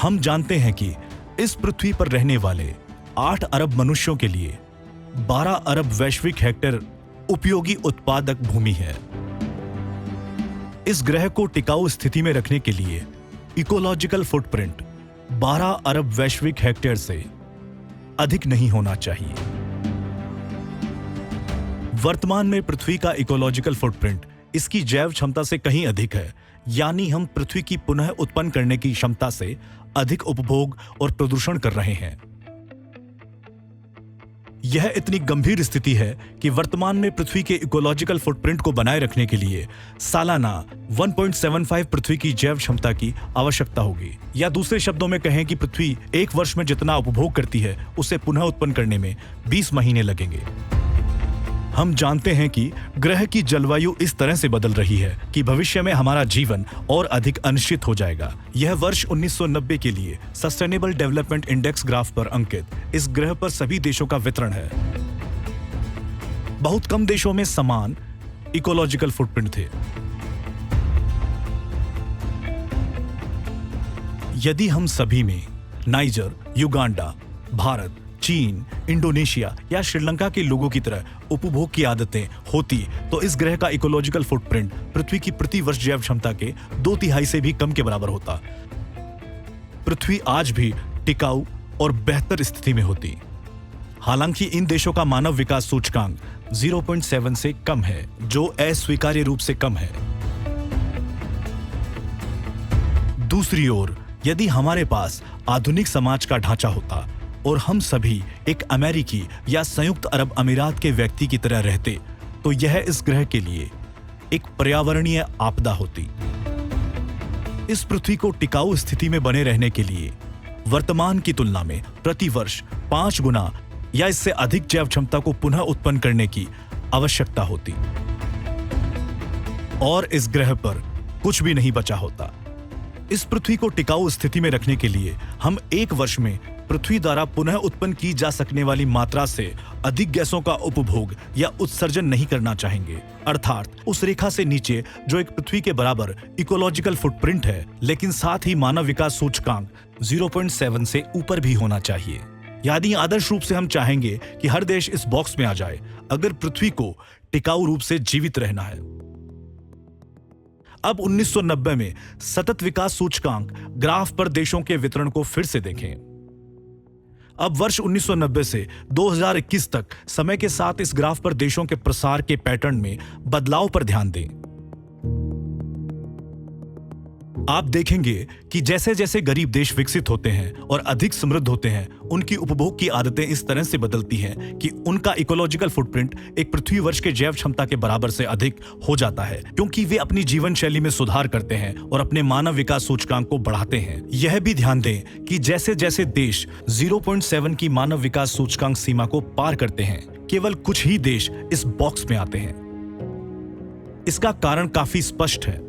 हम जानते हैं कि इस पृथ्वी पर रहने वाले 8 अरब मनुष्यों के लिए 12 अरब वैश्विक हेक्टेयर उपयोगी उत्पादक भूमि है। इस ग्रह को टिकाऊ स्थिति में रखने के लिए इकोलॉजिकल फुटप्रिंट 12 अरब वैश्विक हेक्टेयर से अधिक नहीं होना चाहिए। वर्तमान में पृथ्वी का इकोलॉजिकल फुटप्रिंट इसकी जैव क्षमता से कहीं अधिक है, यानी हम पृथ्वी की पुनः उत्पन्न करने की क्षमता से अधिक उपभोग और प्रदूषण कर रहे हैं। यह इतनी गंभीर स्थिति है कि वर्तमान में पृथ्वी के इकोलॉजिकल फुटप्रिंट को बनाए रखने के लिए सालाना 1.75 पृथ्वी की जैव क्षमता की आवश्यकता होगी। या दूसरे शब्दों में कहें कि पृथ्वी एक वर्ष में जितना उपभोग करती है उसे पुनः उत्पन्न करने में 20 महीने लगेंगे। हम जानते हैं कि ग्रह की जलवायु इस तरह से बदल रही है कि भविष्य में हमारा जीवन और अधिक अनिश्चित हो जाएगा। यह वर्ष 1990 के लिए सस्टेनेबल डेवलपमेंट इंडेक्स ग्राफ पर अंकित इस ग्रह पर सभी देशों का वितरण है। बहुत कम देशों में समान इकोलॉजिकल फुटप्रिंट थे। यदि हम सभी में नाइजर, युगांडा, भारत, चीन, इंडोनेशिया या श्रीलंका के लोगों की तरह उपभोग की आदतें होती तो इस ग्रह का इकोलॉजिकल फुटप्रिंट पृथ्वी की प्रति वर्ष जैव क्षमता के 2/3 से भी कम के बराबर होता। पृथ्वी आज भी टिकाऊ और बेहतर स्थिति में होती। हालांकि इन देशों का मानव विकास सूचकांक 0.7 से कम है, जो अस्वीकार्य रूप से कम है। दूसरी ओर यदि हमारे पास आधुनिक समाज का ढांचा होता और हम सभी एक अमेरिकी या संयुक्त अरब अमीरात के व्यक्ति की तरह रहते तो यह इस ग्रह के लिए एक पर्यावरणीय आपदा होती। इस पृथ्वी को टिकाऊ स्थिति में बने रहने के लिए वर्तमान की तुलना में प्रति वर्ष 5 गुना या इससे अधिक जैव क्षमता को पुनः उत्पन्न करने की आवश्यकता होती और इस ग्रह पर कुछ भी नहीं बचा होता। इस पृथ्वी को टिकाऊ स्थिति में रखने के लिए हम एक वर्ष में पृथ्वी द्वारा पुनः उत्पन्न की जा सकने वाली मात्रा से अधिक गैसों का उपभोग या उत्सर्जन नहीं करना चाहेंगे, अर्थात उस रेखा से नीचे जो एक पृथ्वी के बराबर इकोलॉजिकल फुटप्रिंट है, लेकिन साथ ही मानव विकास सूचकांक 0.7 से ऊपर भी होना चाहिए। यानी आदर्श रूप से हम चाहेंगे कि हर देश इस बॉक्स में आ जाए अगर पृथ्वी को टिकाऊ रूप से जीवित रहना है। अब 1990 में सतत विकास सूचकांक ग्राफ पर देशों के वितरण को फिर से देखें। अब वर्ष 1990 से 2021 तक समय के साथ इस ग्राफ पर देशों के प्रसार के पैटर्न में बदलाव पर ध्यान दें। आप देखेंगे कि जैसे जैसे गरीब देश विकसित होते हैं और अधिक समृद्ध होते हैं, उनकी उपभोग की आदतें इस तरह से बदलती हैं कि उनका इकोलॉजिकल फुटप्रिंट एक पृथ्वी वर्ष के जैव क्षमता के बराबर से अधिक हो जाता है, क्योंकि वे अपनी जीवन शैली में सुधार करते हैं और अपने मानव विकास सूचकांक को बढ़ाते हैं। यह भी ध्यान दें कि जैसे जैसे देश 0.7 की मानव विकास सूचकांक सीमा को पार करते हैं, केवल कुछ ही देश इस बॉक्स में आते हैं। इसका कारण काफी स्पष्ट है।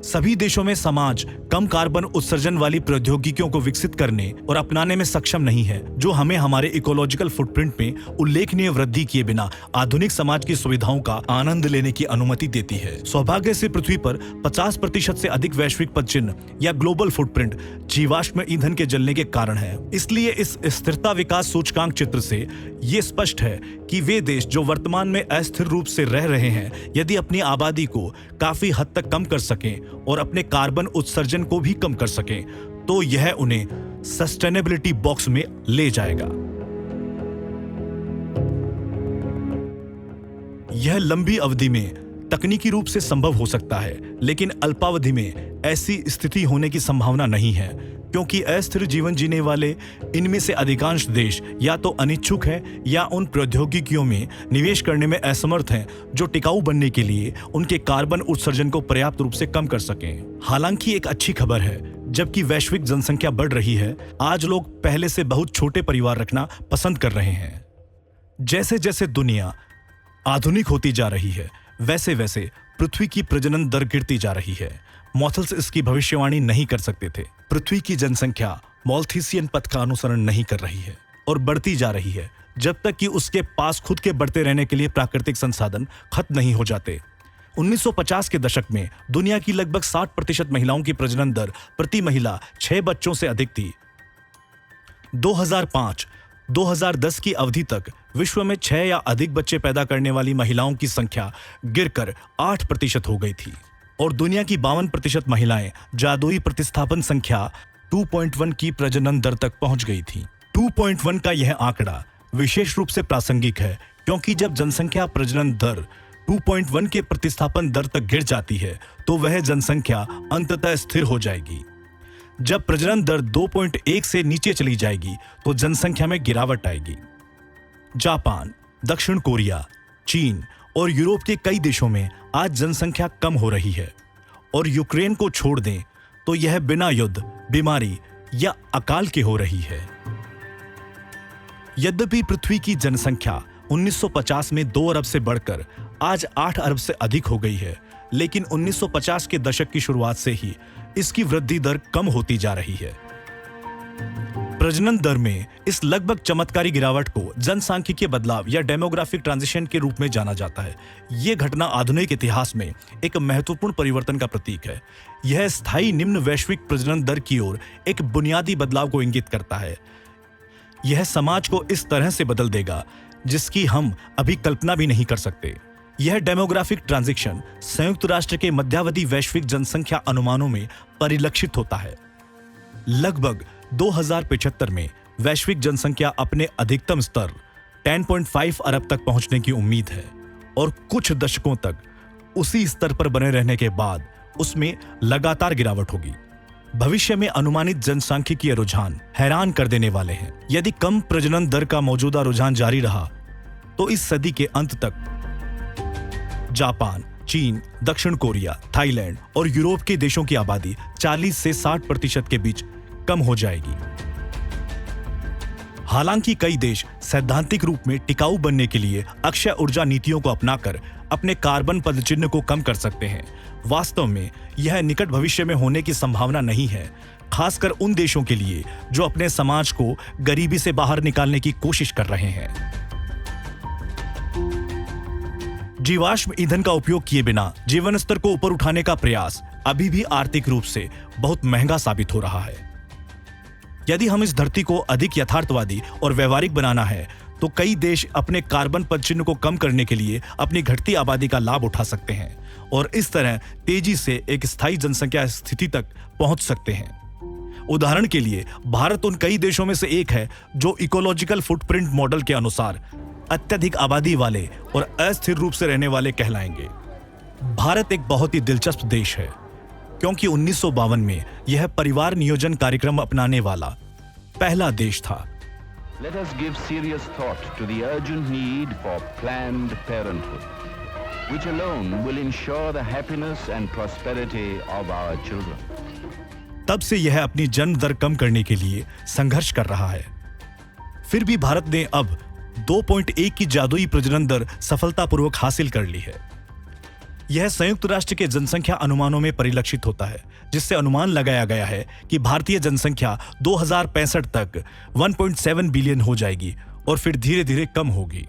सभी देशों में समाज कम कार्बन उत्सर्जन वाली प्रौद्योगिकियों को विकसित करने और अपनाने में सक्षम नहीं है, जो हमें हमारे इकोलॉजिकल फुटप्रिंट में उल्लेखनीय वृद्धि किए बिना आधुनिक समाज की सुविधाओं का आनंद लेने की अनुमति देती है। सौभाग्य से पृथ्वी पर 50% से अधिक वैश्विक पदचिह्न या ग्लोबल फुटप्रिंट जीवाश्म ईंधन के जलने के कारण है। इसलिए इस स्थिरता विकास सूचकांक चित्र से ये स्पष्ट है कि वे देश जो वर्तमान में अस्थिर रूप से रह रहे हैं, यदि अपनी आबादी को काफी हद तक कम कर सकें और अपने कार्बन उत्सर्जन को भी कम कर सकें, तो यह उन्हें सस्टेनेबिलिटी बॉक्स में ले जाएगा। यह लंबी अवधि में तकनीकी रूप से संभव हो सकता है, लेकिन अल्पावधि में ऐसी स्थिति होने की संभावना नहीं है, क्योंकि अस्थिर जीवन जीने वाले इनमें से अधिकांश देश या तो अनिच्छुक हैं या उन प्रौद्योगिकियों में निवेश करने में असमर्थ हैं जो टिकाऊ बनने के लिए उनके कार्बन उत्सर्जन को पर्याप्त रूप से कम कर सकें। हालांकि एक अच्छी खबर है, जबकि वैश्विक जनसंख्या बढ़ रही है, आज लोग पहले से बहुत छोटे परिवार रखना पसंद कर रहे हैं। जैसे जैसे दुनिया आधुनिक होती जा रही है, वैसे वैसे पृथ्वी की प्रजनन दर गिरती जा रही है। मॉथल्स इसकी भविष्यवाणी नहीं कर सकते थे। पृथ्वी की जनसंख्या मॉल्थीसियन पथ का अनुसरण नहीं कर रही है और बढ़ती जा रही है, जब तक कि उसके पास खुद के बढ़ते रहने के लिए प्राकृतिक संसाधन खत्म नहीं हो जाते। 1950 के दशक में दुनिया की लगभग 60% महिलाओं की प्रजनन दर प्रति महिला 6 बच्चों से अधिक थी। 2005-2010 की अवधि तक विश्व में 6 या अधिक बच्चे पैदा करने वाली महिलाओं की संख्या गिरकर 8% हो गई थी और दुनिया की 52% महिलाएं जादुई प्रतिस्थापन संख्या 2.1 की प्रजनन दर तक पहुंच गई थी। 2.1 का यह आंकड़ा विशेष रूप से प्रासंगिक है, क्योंकि जब जनसंख्या प्रजनन दर 2.1 के प्रतिस्थापन दर तक गिर जाती है तो वह जनसंख्या अंततः स्थिर हो जाएगी। जब प्रजनन दर 2.1 से नीचे चली जाएगी तो जनसंख्या में गिरावट आएगी। जापान, दक्षिण कोरिया, चीन और यूरोप के कई देशों में आज जनसंख्या कम हो रही है और यूक्रेन को छोड़ दें तो यह बिना युद्ध, बीमारी या अकाल के हो रही है। यद्यपि पृथ्वी की जनसंख्या 1950 में 2 अरब से बढ़कर आज 8 अरब से अधिक हो गई है, लेकिन 1950 के दशक की शुरुआत से ही इसकी वृद्धि दर कम होती जा रही है। प्रजनन दर में इस लगभग चमत्कारी गिरावट को जनसांख्यिकीय बदलाव या डेमोग्राफिक ट्रांजिशन के रूप में जाना जाता है। यह घटना आधुनिक इतिहास में एक महत्वपूर्ण परिवर्तन का प्रतीक है। यह स्थायी निम्न वैश्विक प्रजनन दर की ओर एक बुनियादी बदलाव को इंगित करता है। यह समाज को इस तरह से बदल देगा जिसकी हम अभी कल्पना भी नहीं कर सकते। यह डेमोग्राफिक ट्रांजिशन संयुक्त राष्ट्र के मध्यावधि वैश्विक जनसंख्या अनुमानों में परिलक्षित होता है। लगभग 2075 में वैश्विक जनसंख्या अपने अधिकतम स्तर 10.5 अरब तक पहुंचने की उम्मीद है और कुछ दशकों तक उसी स्तर पर बने रहने के बाद उसमें लगातार गिरावट होगी। भविष्य में अनुमानित जनसांख्यिकीय रुझान हैरान कर देने वाले हैं। यदि कम प्रजनन दर का मौजूदा रुझान जारी रहा तो इस सदी के अंत तक जापान, चीन, दक्षिण कोरिया, थाईलैंड और यूरोप के देशों की आबादी 40 से 60% के बीच कम हो जाएगी। हालांकि कई देश सैद्धांतिक रूप में टिकाऊ बनने के लिए अक्षय ऊर्जा नीतियों को अपनाकर अपने कार्बन पदचिह्न को कम कर सकते हैं, वास्तव में यह निकट भविष्य में होने की संभावना नहीं है, खासकर उन देशों के लिए जो अपने समाज को गरीबी से बाहर निकालने की कोशिश कर रहे हैं। जीवाश्म ईंधन का उपयोग किए बिना जीवन स्तर को ऊपर उठाने का प्रयास अभी भी आर्थिक रूप से बहुत महंगा साबित हो रहा है। यदि हम इस धरती को अधिक यथार्थवादी और व्यवहारिक बनाना है तो कई देश अपने कार्बन पदचिह्न को कम करने के लिए अपनी घटती आबादी का लाभ उठा सकते हैं और इस तरह तेजी से एक स्थायी जनसंख्या स्थिति तक पहुंच सकते हैं। उदाहरण के लिए भारत उन कई देशों में से एक है जो इकोलॉजिकल फुटप्रिंट मॉडल के अनुसार अत्यधिक आबादी वाले और अस्थिर रूप से रहने वाले कहलाएंगे। भारत एक बहुत ही दिलचस्प देश है क्योंकि 1952 में यह परिवार नियोजन कार्यक्रम अपनाने वाला पहला देश था। Let us give serious thought to the urgent need for planned parenthood, which alone will ensure the happiness and prosperity of our children. तब से यह अपनी जन्म दर कम करने के लिए संघर्ष कर रहा है। फिर भी भारत ने अब 2.1 की जादुई प्रजनन दर सफलतापूर्वक हासिल कर ली है। यह संयुक्त राष्ट्र के जनसंख्या अनुमानों में परिलक्षित होता है, जिससे अनुमान लगाया गया है कि भारतीय जनसंख्या 2065 तक 1.7 बिलियन हो जाएगी और फिर धीरे धीरे कम होगी।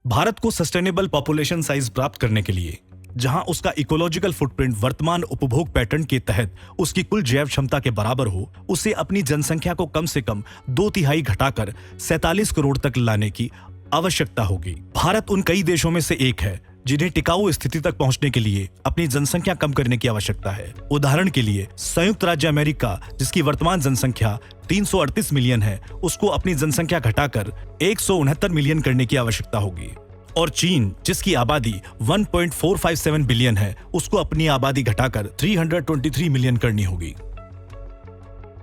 भारत को सस्टेनेबल पॉपुलेशन साइज प्राप्त करने के लिए, जहां उसका इकोलॉजिकल फुटप्रिंट वर्तमान उपभोग पैटर्न के तहत उसकी कुल जैव क्षमता के बराबर हो, उसे अपनी जनसंख्या को कम से कम 2/3 घटाकर 47 करोड़ तक लाने की आवश्यकता होगी। भारत उन कई देशों में से एक है जिन्हें टिकाऊ स्थिति तक पहुंचने के लिए अपनी जनसंख्या कम करने की आवश्यकता है। उदाहरण के लिए संयुक्त राज्य अमेरिका, जिसकी वर्तमान जनसंख्या 338 मिलियन है, उसको अपनी जनसंख्या घटाकर 169 मिलियन करने की आवश्यकता होगी। और चीन, जिसकी आबादी 1.457 बिलियन है, उसको अपनी आबादी घटाकर 323 मिलियन करनी होगी।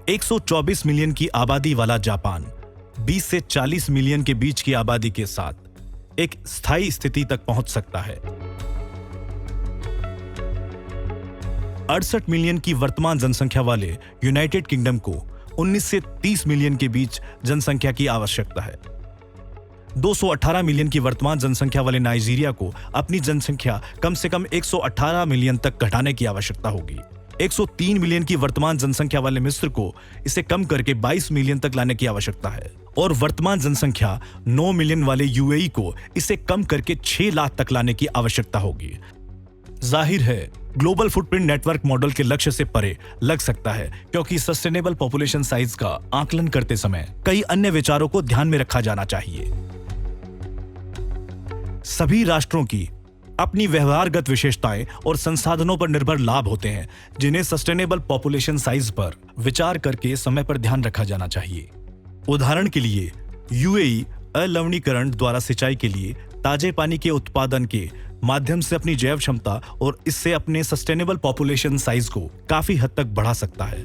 124 मिलियन की आबादी वाला जापान 20 से 40 मिलियन के बीच की आबादी के साथ एक स्थायी स्थिति तक पहुंच सकता है। 68 मिलियन की वर्तमान जनसंख्या वाले यूनाइटेड किंगडम को 19 से 30 मिलियन के बीच जनसंख्या की आवश्यकता है। 218 मिलियन की वर्तमान जनसंख्या वाले नाइजीरिया को अपनी जनसंख्या कम से कम 118 मिलियन तक घटाने की आवश्यकता होगी। 103 मिलियन की वर्तमान जनसंख्या वाले मिस्र को इसे कम करके 22 मिलियन तक लाने की आवश्यकता है और वर्तमान जनसंख्या 9 मिलियन वाले यूएई को इसे कम करके 6 लाख तक लाने की आवश्यकता होगी। जाहिर है, ग्लोबल फुटप्रिंट नेटवर्क मॉडल के लक्ष्य से परे लग सकता है, क्योंकि सस्टेनेबल पॉपुलेशन साइज का आकलन करते समय कई अन्य विचारों को ध्यान में रखा जाना चाहिए। सभी राष्ट्रों की अपनी व्यवहारगत विशेषताएं और संसाधनों पर निर्भर लाभ होते हैं, जिन्हें सस्टेनेबल पॉपुलेशन साइज पर विचार करके समय पर ध्यान रखा जाना चाहिए। उदाहरण के लिए यूएई अलवणीकरण द्वारा सिंचाई के लिए ताजे पानी के उत्पादन के माध्यम से अपनी जैव क्षमता और इससे अपने सस्टेनेबल पॉपुलेशन साइज को काफी हद तक बढ़ा सकता है।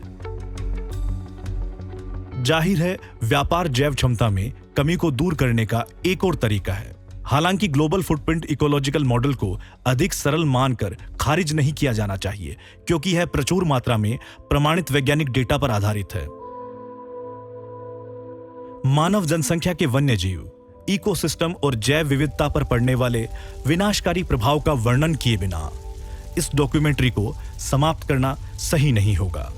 जाहिर है, व्यापार जैव क्षमता में कमी को दूर करने का एक और तरीका है। हालांकि ग्लोबल फुटप्रिंट इकोलॉजिकल मॉडल को अधिक सरल मानकर खारिज नहीं किया जाना चाहिए, क्योंकि यह प्रचुर मात्रा में प्रमाणित वैज्ञानिक डेटा पर आधारित है। मानव जनसंख्या के वन्यजीव, इकोसिस्टम और जैव विविधता पर पड़ने वाले विनाशकारी प्रभाव का वर्णन किए बिना इस डॉक्यूमेंट्री को समाप्त करना सही नहीं होगा।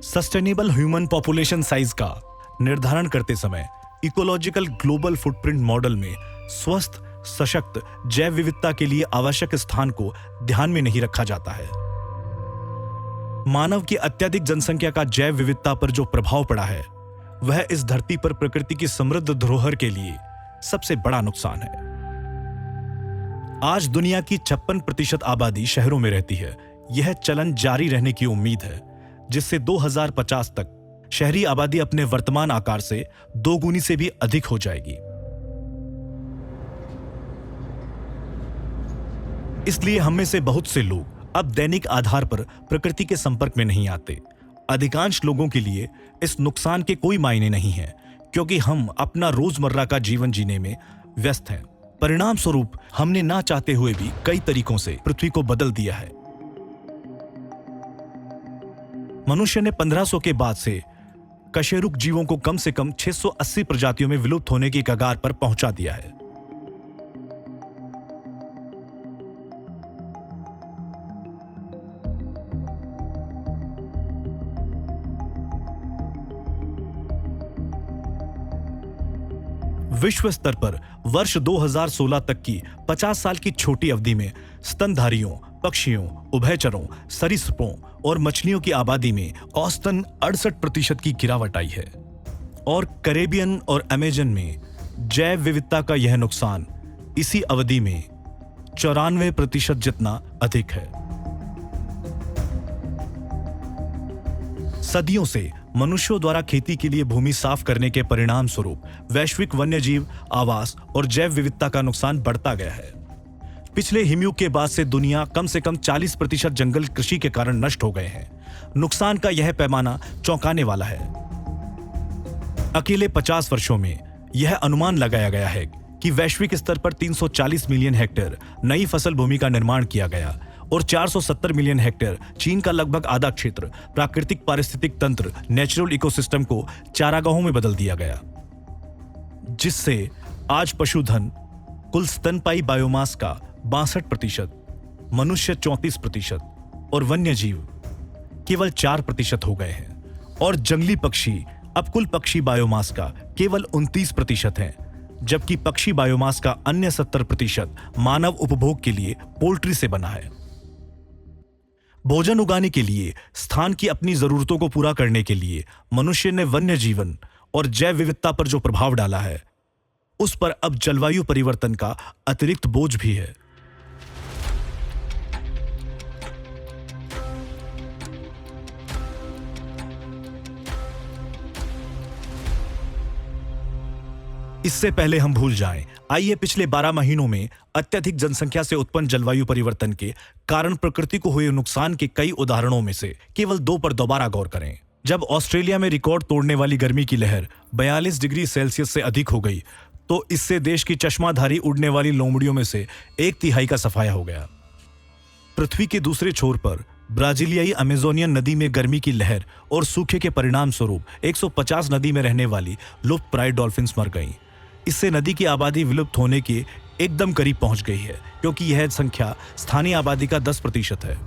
सस्टेनेबल ह्यूमन पॉपुलेशन साइज का निर्धारण करते समय इकोलॉजिकल ग्लोबल फुटप्रिंट मॉडल में स्वस्थ, सशक्त जैव विविधता के लिए आवश्यक स्थान को ध्यान में नहीं रखा जाता है। मानव की अत्यधिक जनसंख्या का जैव विविधता पर जो प्रभाव पड़ा है, वह इस धरती पर प्रकृति की समृद्ध धरोहर के लिए सबसे बड़ा नुकसान है। आज दुनिया की 56% आबादी शहरों में रहती है। यह चलन जारी रहने की उम्मीद है, जिससे 2050 तक शहरी आबादी अपने वर्तमान आकार से 2 गुनी से भी अधिक हो जाएगी। इसलिए हम में से बहुत से लोग अब दैनिक आधार पर प्रकृति के संपर्क में नहीं आते। अधिकांश लोगों के लिए इस नुकसान के कोई मायने नहीं है, क्योंकि हम अपना रोजमर्रा का जीवन जीने में व्यस्त हैं। परिणाम स्वरूप हमने ना चाहते हुए भी कई तरीकों से पृथ्वी को बदल दिया है। मनुष्य ने 1500 के बाद से कशेरुक जीवों को कम से कम 680 प्रजातियों में विलुप्त होने की कगार पर पहुंचा दिया है। विश्व स्तर पर वर्ष 2016 तक की 50 साल की छोटी अवधि में स्तनधारियों, पक्षियों, उभयचरों, सरीसृपों और मछलियों की आबादी में औसतन 68% की गिरावट आई है और कैरेबियन और अमेजन में जैव विविधता का यह नुकसान इसी अवधि में 94% जितना अधिक है। सदियों से मनुष्यों द्वारा खेती के लिए भूमि साफ करने के परिणाम स्वरूप वैश्विक वन्यजीव आवास और जैव विविधता का नुकसान बढ़ता गया है। पिछले हिमयुग के बाद से दुनिया कम से कम 40% जंगल कृषि के कारण नष्ट हो गए हैं। नुकसान का यह पैमाना चौंकाने वाला है। अकेले 50 वर्षों में यह अनुमान लगाया गया है कि वैश्विक स्तर पर 340 मिलियन हेक्टेयर नई फसल भूमि का निर्माण किया गया और 470 मिलियन हेक्टेयर, चीन का लगभग आधा क्षेत्र, प्राकृतिक पारिस्थितिक तंत्र नेचुरल इकोसिस्टम को चारागाहों में बदल दिया गया, जिससे आज पशुधन कुल स्तनपायी बायोमास का 62%, मनुष्य 34% और वन्यजीव केवल 4% हो गए हैं और जंगली पक्षी अब कुल पक्षी बायोमास का केवल 29% हैं, जबकि पक्षी बायोमास का अन्य 70% मानव उपभोग के लिए पोल्ट्री से बना है। भोजन उगाने के लिए, स्थान की अपनी जरूरतों को पूरा करने के लिए मनुष्य ने वन्य जीवन और जैव विविधता पर जो प्रभाव डाला है, उस पर अब जलवायु परिवर्तन का अतिरिक्त बोझ भी है। इससे पहले हम भूल जाएं, आइए पिछले 12 महीनों में अत्यधिक जनसंख्या से उत्पन्न जलवायु परिवर्तन के कारण प्रकृति को हुए नुकसान के कई उदाहरणों में से केवल 2 पर दोबारा गौर करें। जब ऑस्ट्रेलिया में रिकॉर्ड तोड़ने वाली गर्मी की लहर 42 डिग्री सेल्सियस से अधिक हो गई, तो इससे देश की चश्माधारी उड़ने वाली लोमड़ियों में से 1/3 का सफाया हो गया। पृथ्वी के दूसरे छोर पर ब्राजीलियाई अमेजोनियन नदी में गर्मी की लहर और सूखे के परिणाम स्वरूप 150 नदी में रहने वाली लुप्तप्राय डॉल्फिन्स मर गईं। इससे नदी की आबादी विलुप्त होने के एकदम करीब पहुंच गई है, क्योंकि यह संख्या स्थानीय आबादी का 10% है।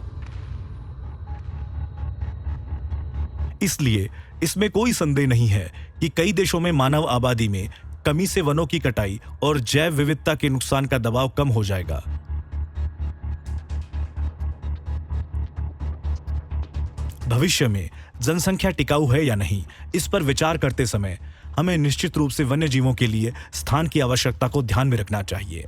इसलिए इसमें कोई संदेह नहीं है कि कई देशों में मानव आबादी में कमी से वनों की कटाई और जैव विविधता के नुकसान का दबाव कम हो जाएगा। भविष्य में जनसंख्या टिकाऊ है या नहीं, इस पर विचार करते समय हमें निश्चित रूप से वन्य जीवों के लिए स्थान की आवश्यकता को ध्यान में रखना चाहिए।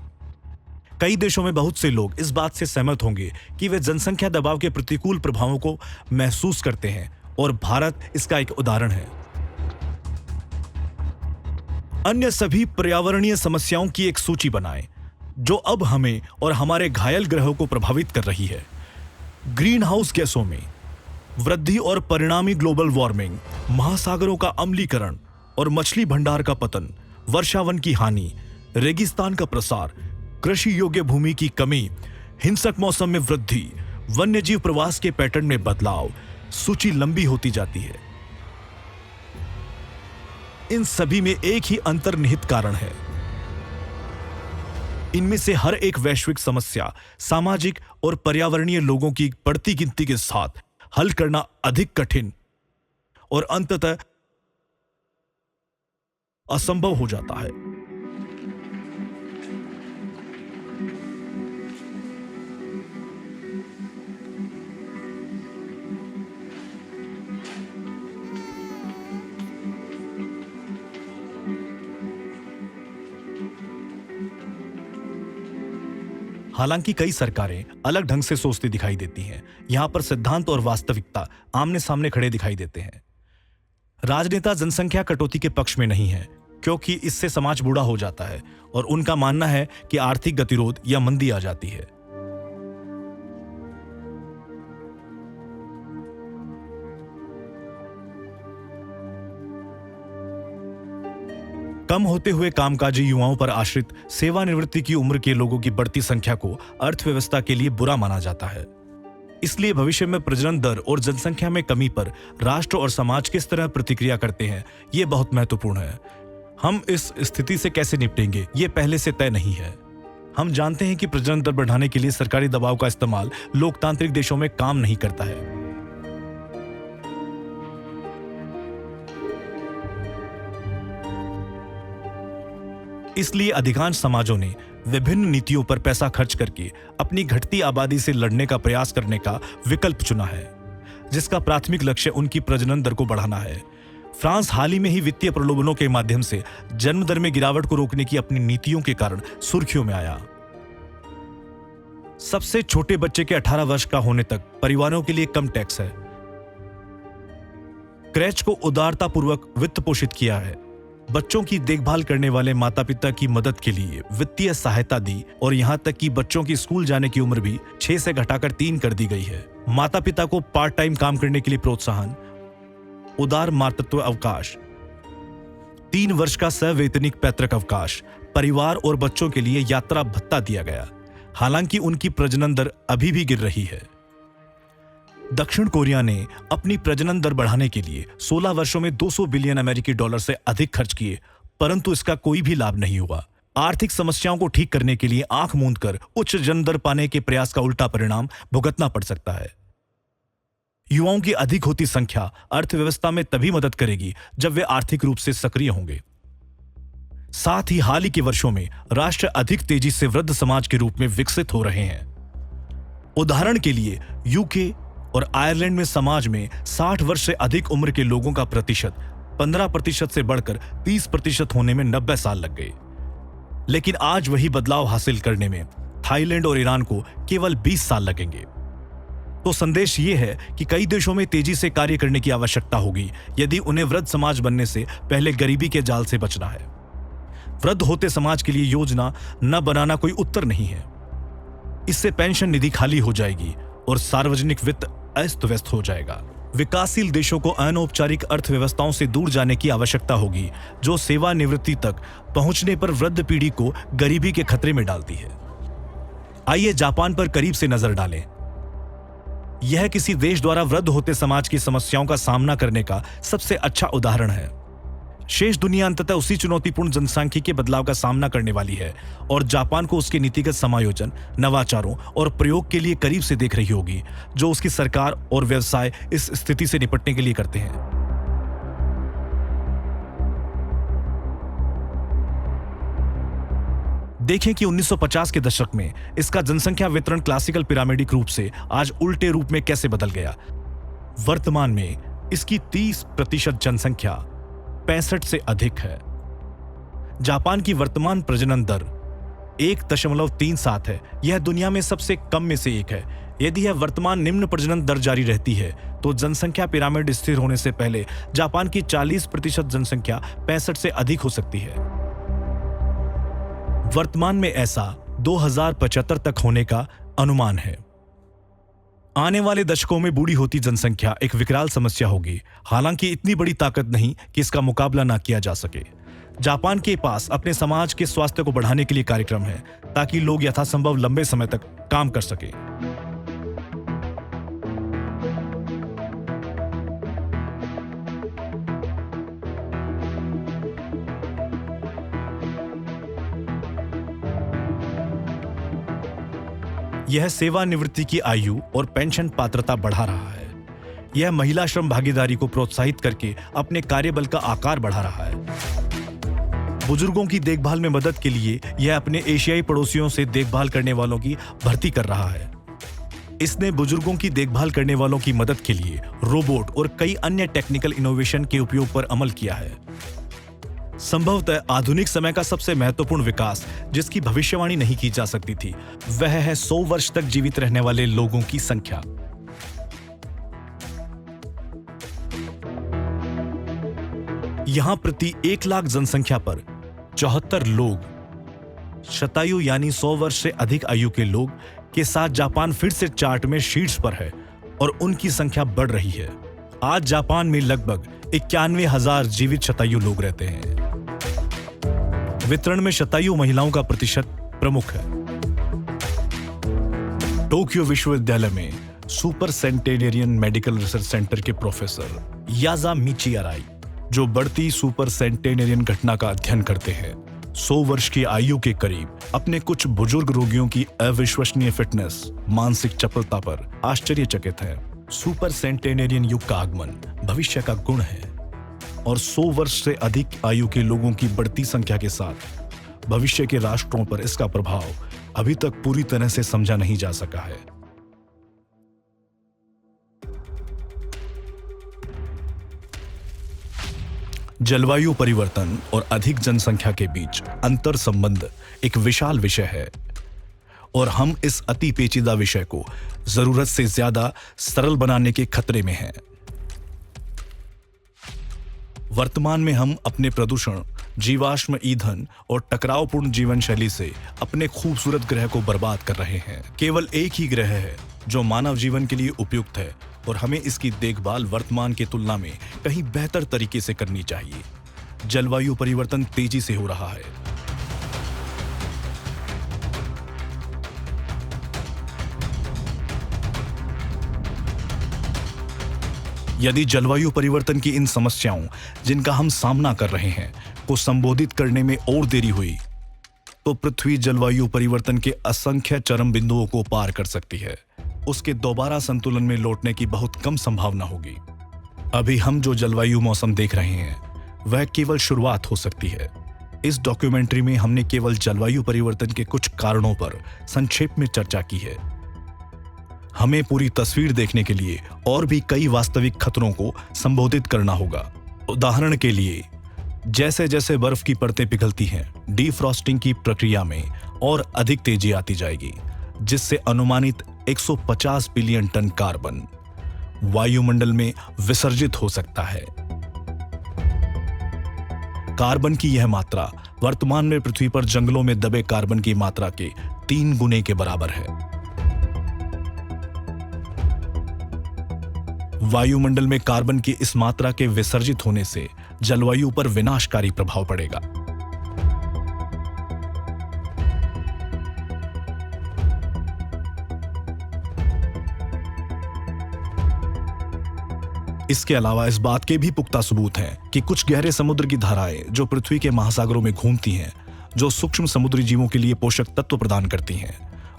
कई देशों में बहुत से लोग इस बात से सहमत होंगे कि वे जनसंख्या दबाव के प्रतिकूल प्रभावों को महसूस करते हैं और भारत इसका एक उदाहरण है। अन्य सभी पर्यावरणीय समस्याओं की एक सूची बनाएं जो अब हमें और हमारे घायल ग्रहों को प्रभावित कर रही है। ग्रीन हाउस गैसों में वृद्धि और परिणामी ग्लोबल वार्मिंग, महासागरों का अम्लीकरण और मछली भंडार का पतन, वर्षावन की हानि, रेगिस्तान का प्रसार, कृषि योग्य भूमि की कमी, हिंसक मौसम में वृद्धि, वन्यजीव प्रवास के पैटर्न में बदलाव, सूची लंबी होती जाती है। इन सभी में एक ही अंतर्निहित कारण है। इनमें से हर एक वैश्विक समस्या सामाजिक और पर्यावरणीय लोगों की बढ़ती गिनती के साथ हल करना अधिक कठिन और अंततः असंभव हो जाता है। हालांकि कई सरकारें अलग ढंग से सोचती दिखाई देती हैं। यहां पर सिद्धांत और वास्तविकता आमने सामने खड़े दिखाई देते हैं। राजनेता जनसंख्या कटौती के पक्ष में नहीं है, क्योंकि इससे समाज बूढ़ा हो जाता है और उनका मानना है कि आर्थिक गतिरोध या मंदी आ जाती है। कम होते हुए कामकाजी युवाओं पर आश्रित सेवानिवृत्ति की उम्र के लोगों की बढ़ती संख्या को अर्थव्यवस्था के लिए बुरा माना जाता है। इसलिए भविष्य में प्रजनन दर और जनसंख्या में कमी पर राष्ट्र और समाज किस तरह प्रतिक्रिया करते हैं, ये बहुत महत्वपूर्ण है। हम इस स्थिति से कैसे निपटेंगे, ये पहले से तय नहीं है। हम जानते हैं कि प्रजनन दर बढ़ाने के लिए सरकारी दबाव का इस्तेमाल लोकतांत्रिक देशों में काम नहीं करता है। इसलिए अधिकांश समाजों ने विभिन्न नीतियों पर पैसा खर्च करके अपनी घटती आबादी से लड़ने का प्रयास करने का विकल्प चुना है, जिसका प्राथमिक लक्ष्य उनकी प्रजनन दर को बढ़ाना है। फ्रांस हाल ही में ही वित्तीय प्रलोभनों के माध्यम से जन्म दर में गिरावट को रोकने की अपनी नीतियों के कारण सुर्खियों में आया। सबसे छोटे बच्चे के 18 वर्ष का होने तक परिवारों के लिए कम टैक्स है। क्रैच को उदारतापूर्वक वित्त पोषित किया है। बच्चों की देखभाल करने वाले माता पिता की मदद के लिए वित्तीय सहायता दी और यहां तक कि बच्चों की स्कूल जाने की उम्र भी 6 से घटाकर 3 कर दी गई है। माता पिता को पार्ट टाइम काम करने के लिए प्रोत्साहन, उदार मातृत्व अवकाश, 3 वर्ष का सवैतनिक पैतृक अवकाश, परिवार और बच्चों के लिए यात्रा भत्ता दिया गया। हालांकि उनकी प्रजनन दर अभी भी गिर रही है। दक्षिण कोरिया ने अपनी प्रजनन दर बढ़ाने के लिए 16 वर्षों में 200 बिलियन अमेरिकी डॉलर से अधिक खर्च किए, परंतु इसका कोई भी लाभ नहीं हुआ। आर्थिक समस्याओं को ठीक करने के लिए आंख मूंद कर उच्च जन्म दर पाने के प्रयास का उल्टा परिणाम भुगतना पड़ सकता है। युवाओं की अधिक होती संख्या अर्थव्यवस्था में तभी मदद करेगी जब वे आर्थिक रूप से सक्रिय होंगे। साथ ही हाल ही के वर्षों में राष्ट्र अधिक तेजी से वृद्ध समाज के रूप में विकसित हो रहे हैं। उदाहरण के लिए यूके और आयरलैंड में समाज में 60 वर्ष से अधिक उम्र के लोगों का प्रतिशत 15% से बढ़कर 30% होने में 90 साल लग गए। लेकिन आज वही बदलाव हासिल करने में थाईलैंड और ईरान को केवल 20 साल लगेंगे। तो संदेश ये है कि कई देशों में तेजी से कार्य करने की आवश्यकता होगी यदि उन्हें वृद्ध समाज बनने से पहले गरीबी के जाल से बचना है। वृद्ध होते समाज के लिए योजना न बनाना कोई उत्तर नहीं है। इससे पेंशन निधि खाली हो जाएगी और सार्वजनिक वित्त अस्त व्यस्त हो जाएगा। विकासशील देशों को अनौपचारिक अर्थव्यवस्थाओं से दूर जाने की आवश्यकता होगी, जो सेवानिवृत्ति तक पहुंचने पर वृद्ध पीढ़ी को गरीबी के खतरे में डालती है। आइए जापान पर करीब से नजर डालें। यह किसी देश द्वारा वृद्ध होते समाज की समस्याओं का सामना करने का सबसे अच्छा उदाहरण है। शेष दुनिया अंततः उसी चुनौतीपूर्ण जनसांख्यिकीय बदलाव का सामना करने वाली है और जापान को उसके नीतिगत समायोजन, नवाचारों और प्रयोग के लिए करीब से देख रही होगी, जो उसकी सरकार और व्यवसाय इस स्थिति से निपटने के लिए करते हैं। देखें कि 1950 के दशक में इसका जनसंख्या वितरण क्लासिकल पिरामिडिक रूप से आज उल्टे रूप में कैसे बदल गया। वर्तमान में इसकी 30% जनसंख्या 65 से अधिक है। जापान की वर्तमान प्रजनन दर 1.37 है। यह दुनिया में सबसे कम में से एक है। यदि यह वर्तमान निम्न प्रजनन दर जारी रहती है तो जनसंख्या पिरामिड स्थिर होने से पहले जापान की 40% जनसंख्या 65 से अधिक हो सकती है। वर्तमान में ऐसा 2075 तक होने का अनुमान है। आने वाले दशकों में बूढ़ी होती जनसंख्या एक विकराल समस्या होगी, हालांकि इतनी बड़ी ताकत नहीं कि इसका मुकाबला ना किया जा सके। जापान के पास अपने समाज के स्वास्थ्य को बढ़ाने के लिए कार्यक्रम है ताकि लोग यथासंभव लंबे समय तक काम कर सके। यह सेवानिवृत्ति की आयु और पेंशन पात्रता बढ़ा रहा है। यह महिला श्रम भागीदारी को प्रोत्साहित करके अपने कार्यबल का आकार बढ़ा रहा है। बुजुर्गों की देखभाल में मदद के लिए यह अपने एशियाई पड़ोसियों से देखभाल करने वालों की भर्ती कर रहा है। इसने बुजुर्गों की देखभाल करने वालों की मदद के लिए रोबोट और कई अन्य टेक्निकल इनोवेशन के उपयोग पर अमल किया है। संभवतः आधुनिक समय का सबसे महत्वपूर्ण विकास जिसकी भविष्यवाणी नहीं की जा सकती थी, वह है 100 वर्ष तक जीवित रहने वाले लोगों की संख्या। यहां प्रति 1 लाख जनसंख्या पर 74 लोग शतायु यानी 100 वर्ष से अधिक आयु के लोग के साथ जापान फिर से चार्ट में शीर्ष पर है और उनकी संख्या बढ़ रही है। आज जापान में लगभग 91,000 जीवित शतायु लोग रहते हैं। वितरण में शतायु महिलाओं का प्रतिशत प्रमुख है। टोक्यो विश्वविद्यालय में सुपर सेंटेनेरियन मेडिकल रिसर्च सेंटर के प्रोफेसर याजामिची अराई, जो बढ़ती सुपर सेंटेनेरियन घटना का अध्ययन करते हैं, 100 वर्ष की आयु के करीब अपने कुछ बुजुर्ग रोगियों की अविश्वसनीय फिटनेस, मानसिक चपलता पर आश्चर्यचकित है। सुपर सेंटेनेरियन युग का आगमन भविष्य का गुण है और 100 वर्ष से अधिक आयु के लोगों की बढ़ती संख्या के साथ भविष्य के राष्ट्रों पर इसका प्रभाव अभी तक पूरी तरह से समझा नहीं जा सका है। जलवायु परिवर्तन और अधिक जनसंख्या के बीच अंतर संबंध एक विशाल विषय है और हम इस अति पेचीदा विषय को जरूरत से ज्यादा सरल बनाने के खतरे में हैं। वर्तमान में हम अपने प्रदूषण, जीवाश्म ईंधन और टकरावपूर्ण जीवन शैली से अपने खूबसूरत ग्रह को बर्बाद कर रहे हैं। केवल एक ही ग्रह है जो मानव जीवन के लिए उपयुक्त है और हमें इसकी देखभाल वर्तमान की तुलना में कहीं बेहतर तरीके से करनी चाहिए। जलवायु परिवर्तन तेजी से हो रहा है। यदि जलवायु परिवर्तन की इन समस्याओं जिनका हम सामना कर रहे हैं को संबोधित करने में और देरी हुई तो पृथ्वी जलवायु परिवर्तन के असंख्य चरम बिंदुओं को पार कर सकती है। उसके दोबारा संतुलन में लौटने की बहुत कम संभावना होगी। अभी हम जो जलवायु मौसम देख रहे हैं वह केवल शुरुआत हो सकती है। इस डॉक्यूमेंट्री में हमने केवल जलवायु परिवर्तन के कुछ कारणों पर संक्षेप में चर्चा की है। हमें पूरी तस्वीर देखने के लिए और भी कई वास्तविक खतरों को संबोधित करना होगा। उदाहरण के लिए, जैसे जैसे बर्फ की परतें पिघलती हैं, डीफ्रॉस्टिंग की प्रक्रिया में और अधिक तेजी आती जाएगी, जिससे अनुमानित 150 बिलियन टन कार्बन वायुमंडल में विसर्जित हो सकता है। कार्बन की यह मात्रा वर्तमान में पृथ्वी पर जंगलों में दबे कार्बन की मात्रा के 3 गुने के बराबर है। वायुमंडल में कार्बन की इस मात्रा के विसर्जित होने से जलवायु पर विनाशकारी प्रभाव पड़ेगा। इसके अलावा इस बात के भी पुख्ता सबूत हैं कि कुछ गहरे समुद्र की धाराएं जो पृथ्वी के महासागरों में घूमती हैं, जो सूक्ष्म समुद्री जीवों के लिए पोषक तत्व प्रदान करती हैं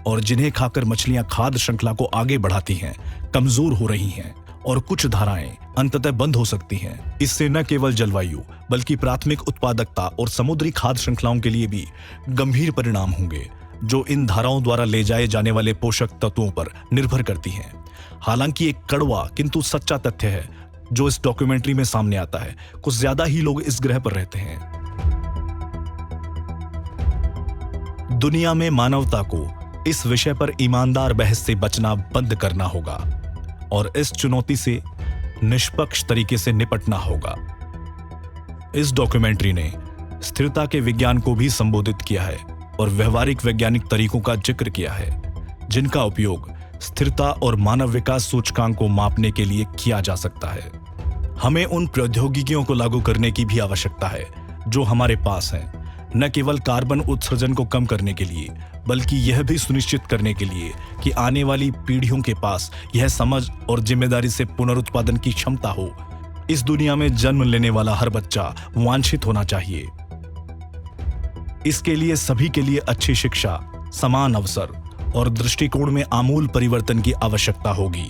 और जिन्हें खाकर मछलियां खाद्य श्रृंखला को आगे बढ़ाती हैं, कमजोर हो रही हैं और कुछ धाराएं अंततः बंद हो सकती हैं। इससे न केवल जलवायु बल्कि प्राथमिक उत्पादकता और समुद्री खाद्य श्रृंखलाओं के लिए भी गंभीर परिणाम होंगे, जो इन धाराओं द्वारा ले जाए जाने वाले पोषक तत्वों पर निर्भर करती हैं। हालांकि एक कड़वा किंतु सच्चा तथ्य है जो इस डॉक्यूमेंट्री में सामने आता है, कुछ ज्यादा ही लोग इस ग्रह पर रहते हैं। दुनिया में मानवता को इस विषय पर ईमानदार बहस से बचना बंद करना होगा और इस चुनौती से निष्पक्ष तरीके से निपटना होगा। इस डॉक्यूमेंट्री ने स्थिरता के विज्ञान को भी संबोधित किया है और व्यवहारिक वैज्ञानिक तरीकों का जिक्र किया है, जिनका उपयोग स्थिरता और मानव विकास सूचकांक को मापने के लिए किया जा सकता है। हमें उन प्रौद्योगिकियों को लागू करने की भी आवश्यकता है जो हमारे पास हैं, न केवल कार्बन उत्सर्जन को कम करने के लिए, बल्कि यह भी सुनिश्चित करने के लिए कि आने वाली पीढ़ियों के पास यह समझ और जिम्मेदारी से पुनरुत्पादन की क्षमता हो। इस दुनिया में जन्म लेने वाला हर बच्चा वांछित होना चाहिए। इसके लिए सभी के लिए अच्छी शिक्षा, समान अवसर और दृष्टिकोण में आमूल परिवर्तन की आवश्यकता होगी।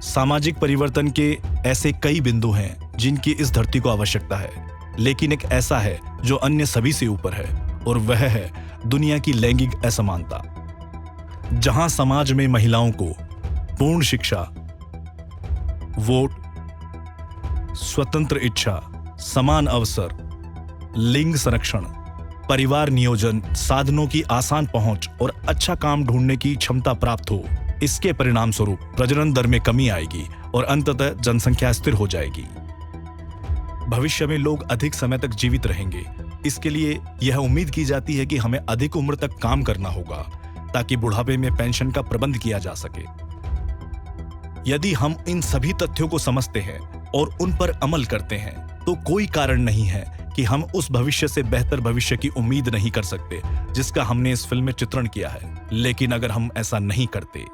सामाजिक परिवर्तन के ऐसे कई बिंदु हैं जिनकी इस धरती को आवश्यकता है, लेकिन एक ऐसा है जो अन्य सभी से ऊपर है, और वह है दुनिया की लैंगिक असमानता। जहां समाज में महिलाओं को पूर्ण शिक्षा, वोट, स्वतंत्र इच्छा, समान अवसर, लिंग संरक्षण, परिवार नियोजन, साधनों की आसान पहुंच और अच्छा काम ढूंढने की क्षमता प्राप्त हो, इसके परिणाम स्वरूप प्रजनन दर में कमी आएगी और अंततः जनसंख्या स्थिर हो जाएगी। भविष्य में लोग अधिक समय तक जीवित रहेंगे। इसके लिए यह उम्मीद की जाती है कि हमें अधिक उम्र तक काम करना होगा ताकि बुढ़ापे में पेंशन का प्रबंध किया जा सके। यदि हम इन सभी तथ्यों को समझते हैं और उन पर अमल करते हैं, तो कोई कारण नहीं है कि हम उस भविष्य से बेहतर भविष्य की उम्मीद नहीं कर सकते जिसका हमने इस फिल्म में चित्रण किया है। लेकिन अगर हम ऐसा नहीं करते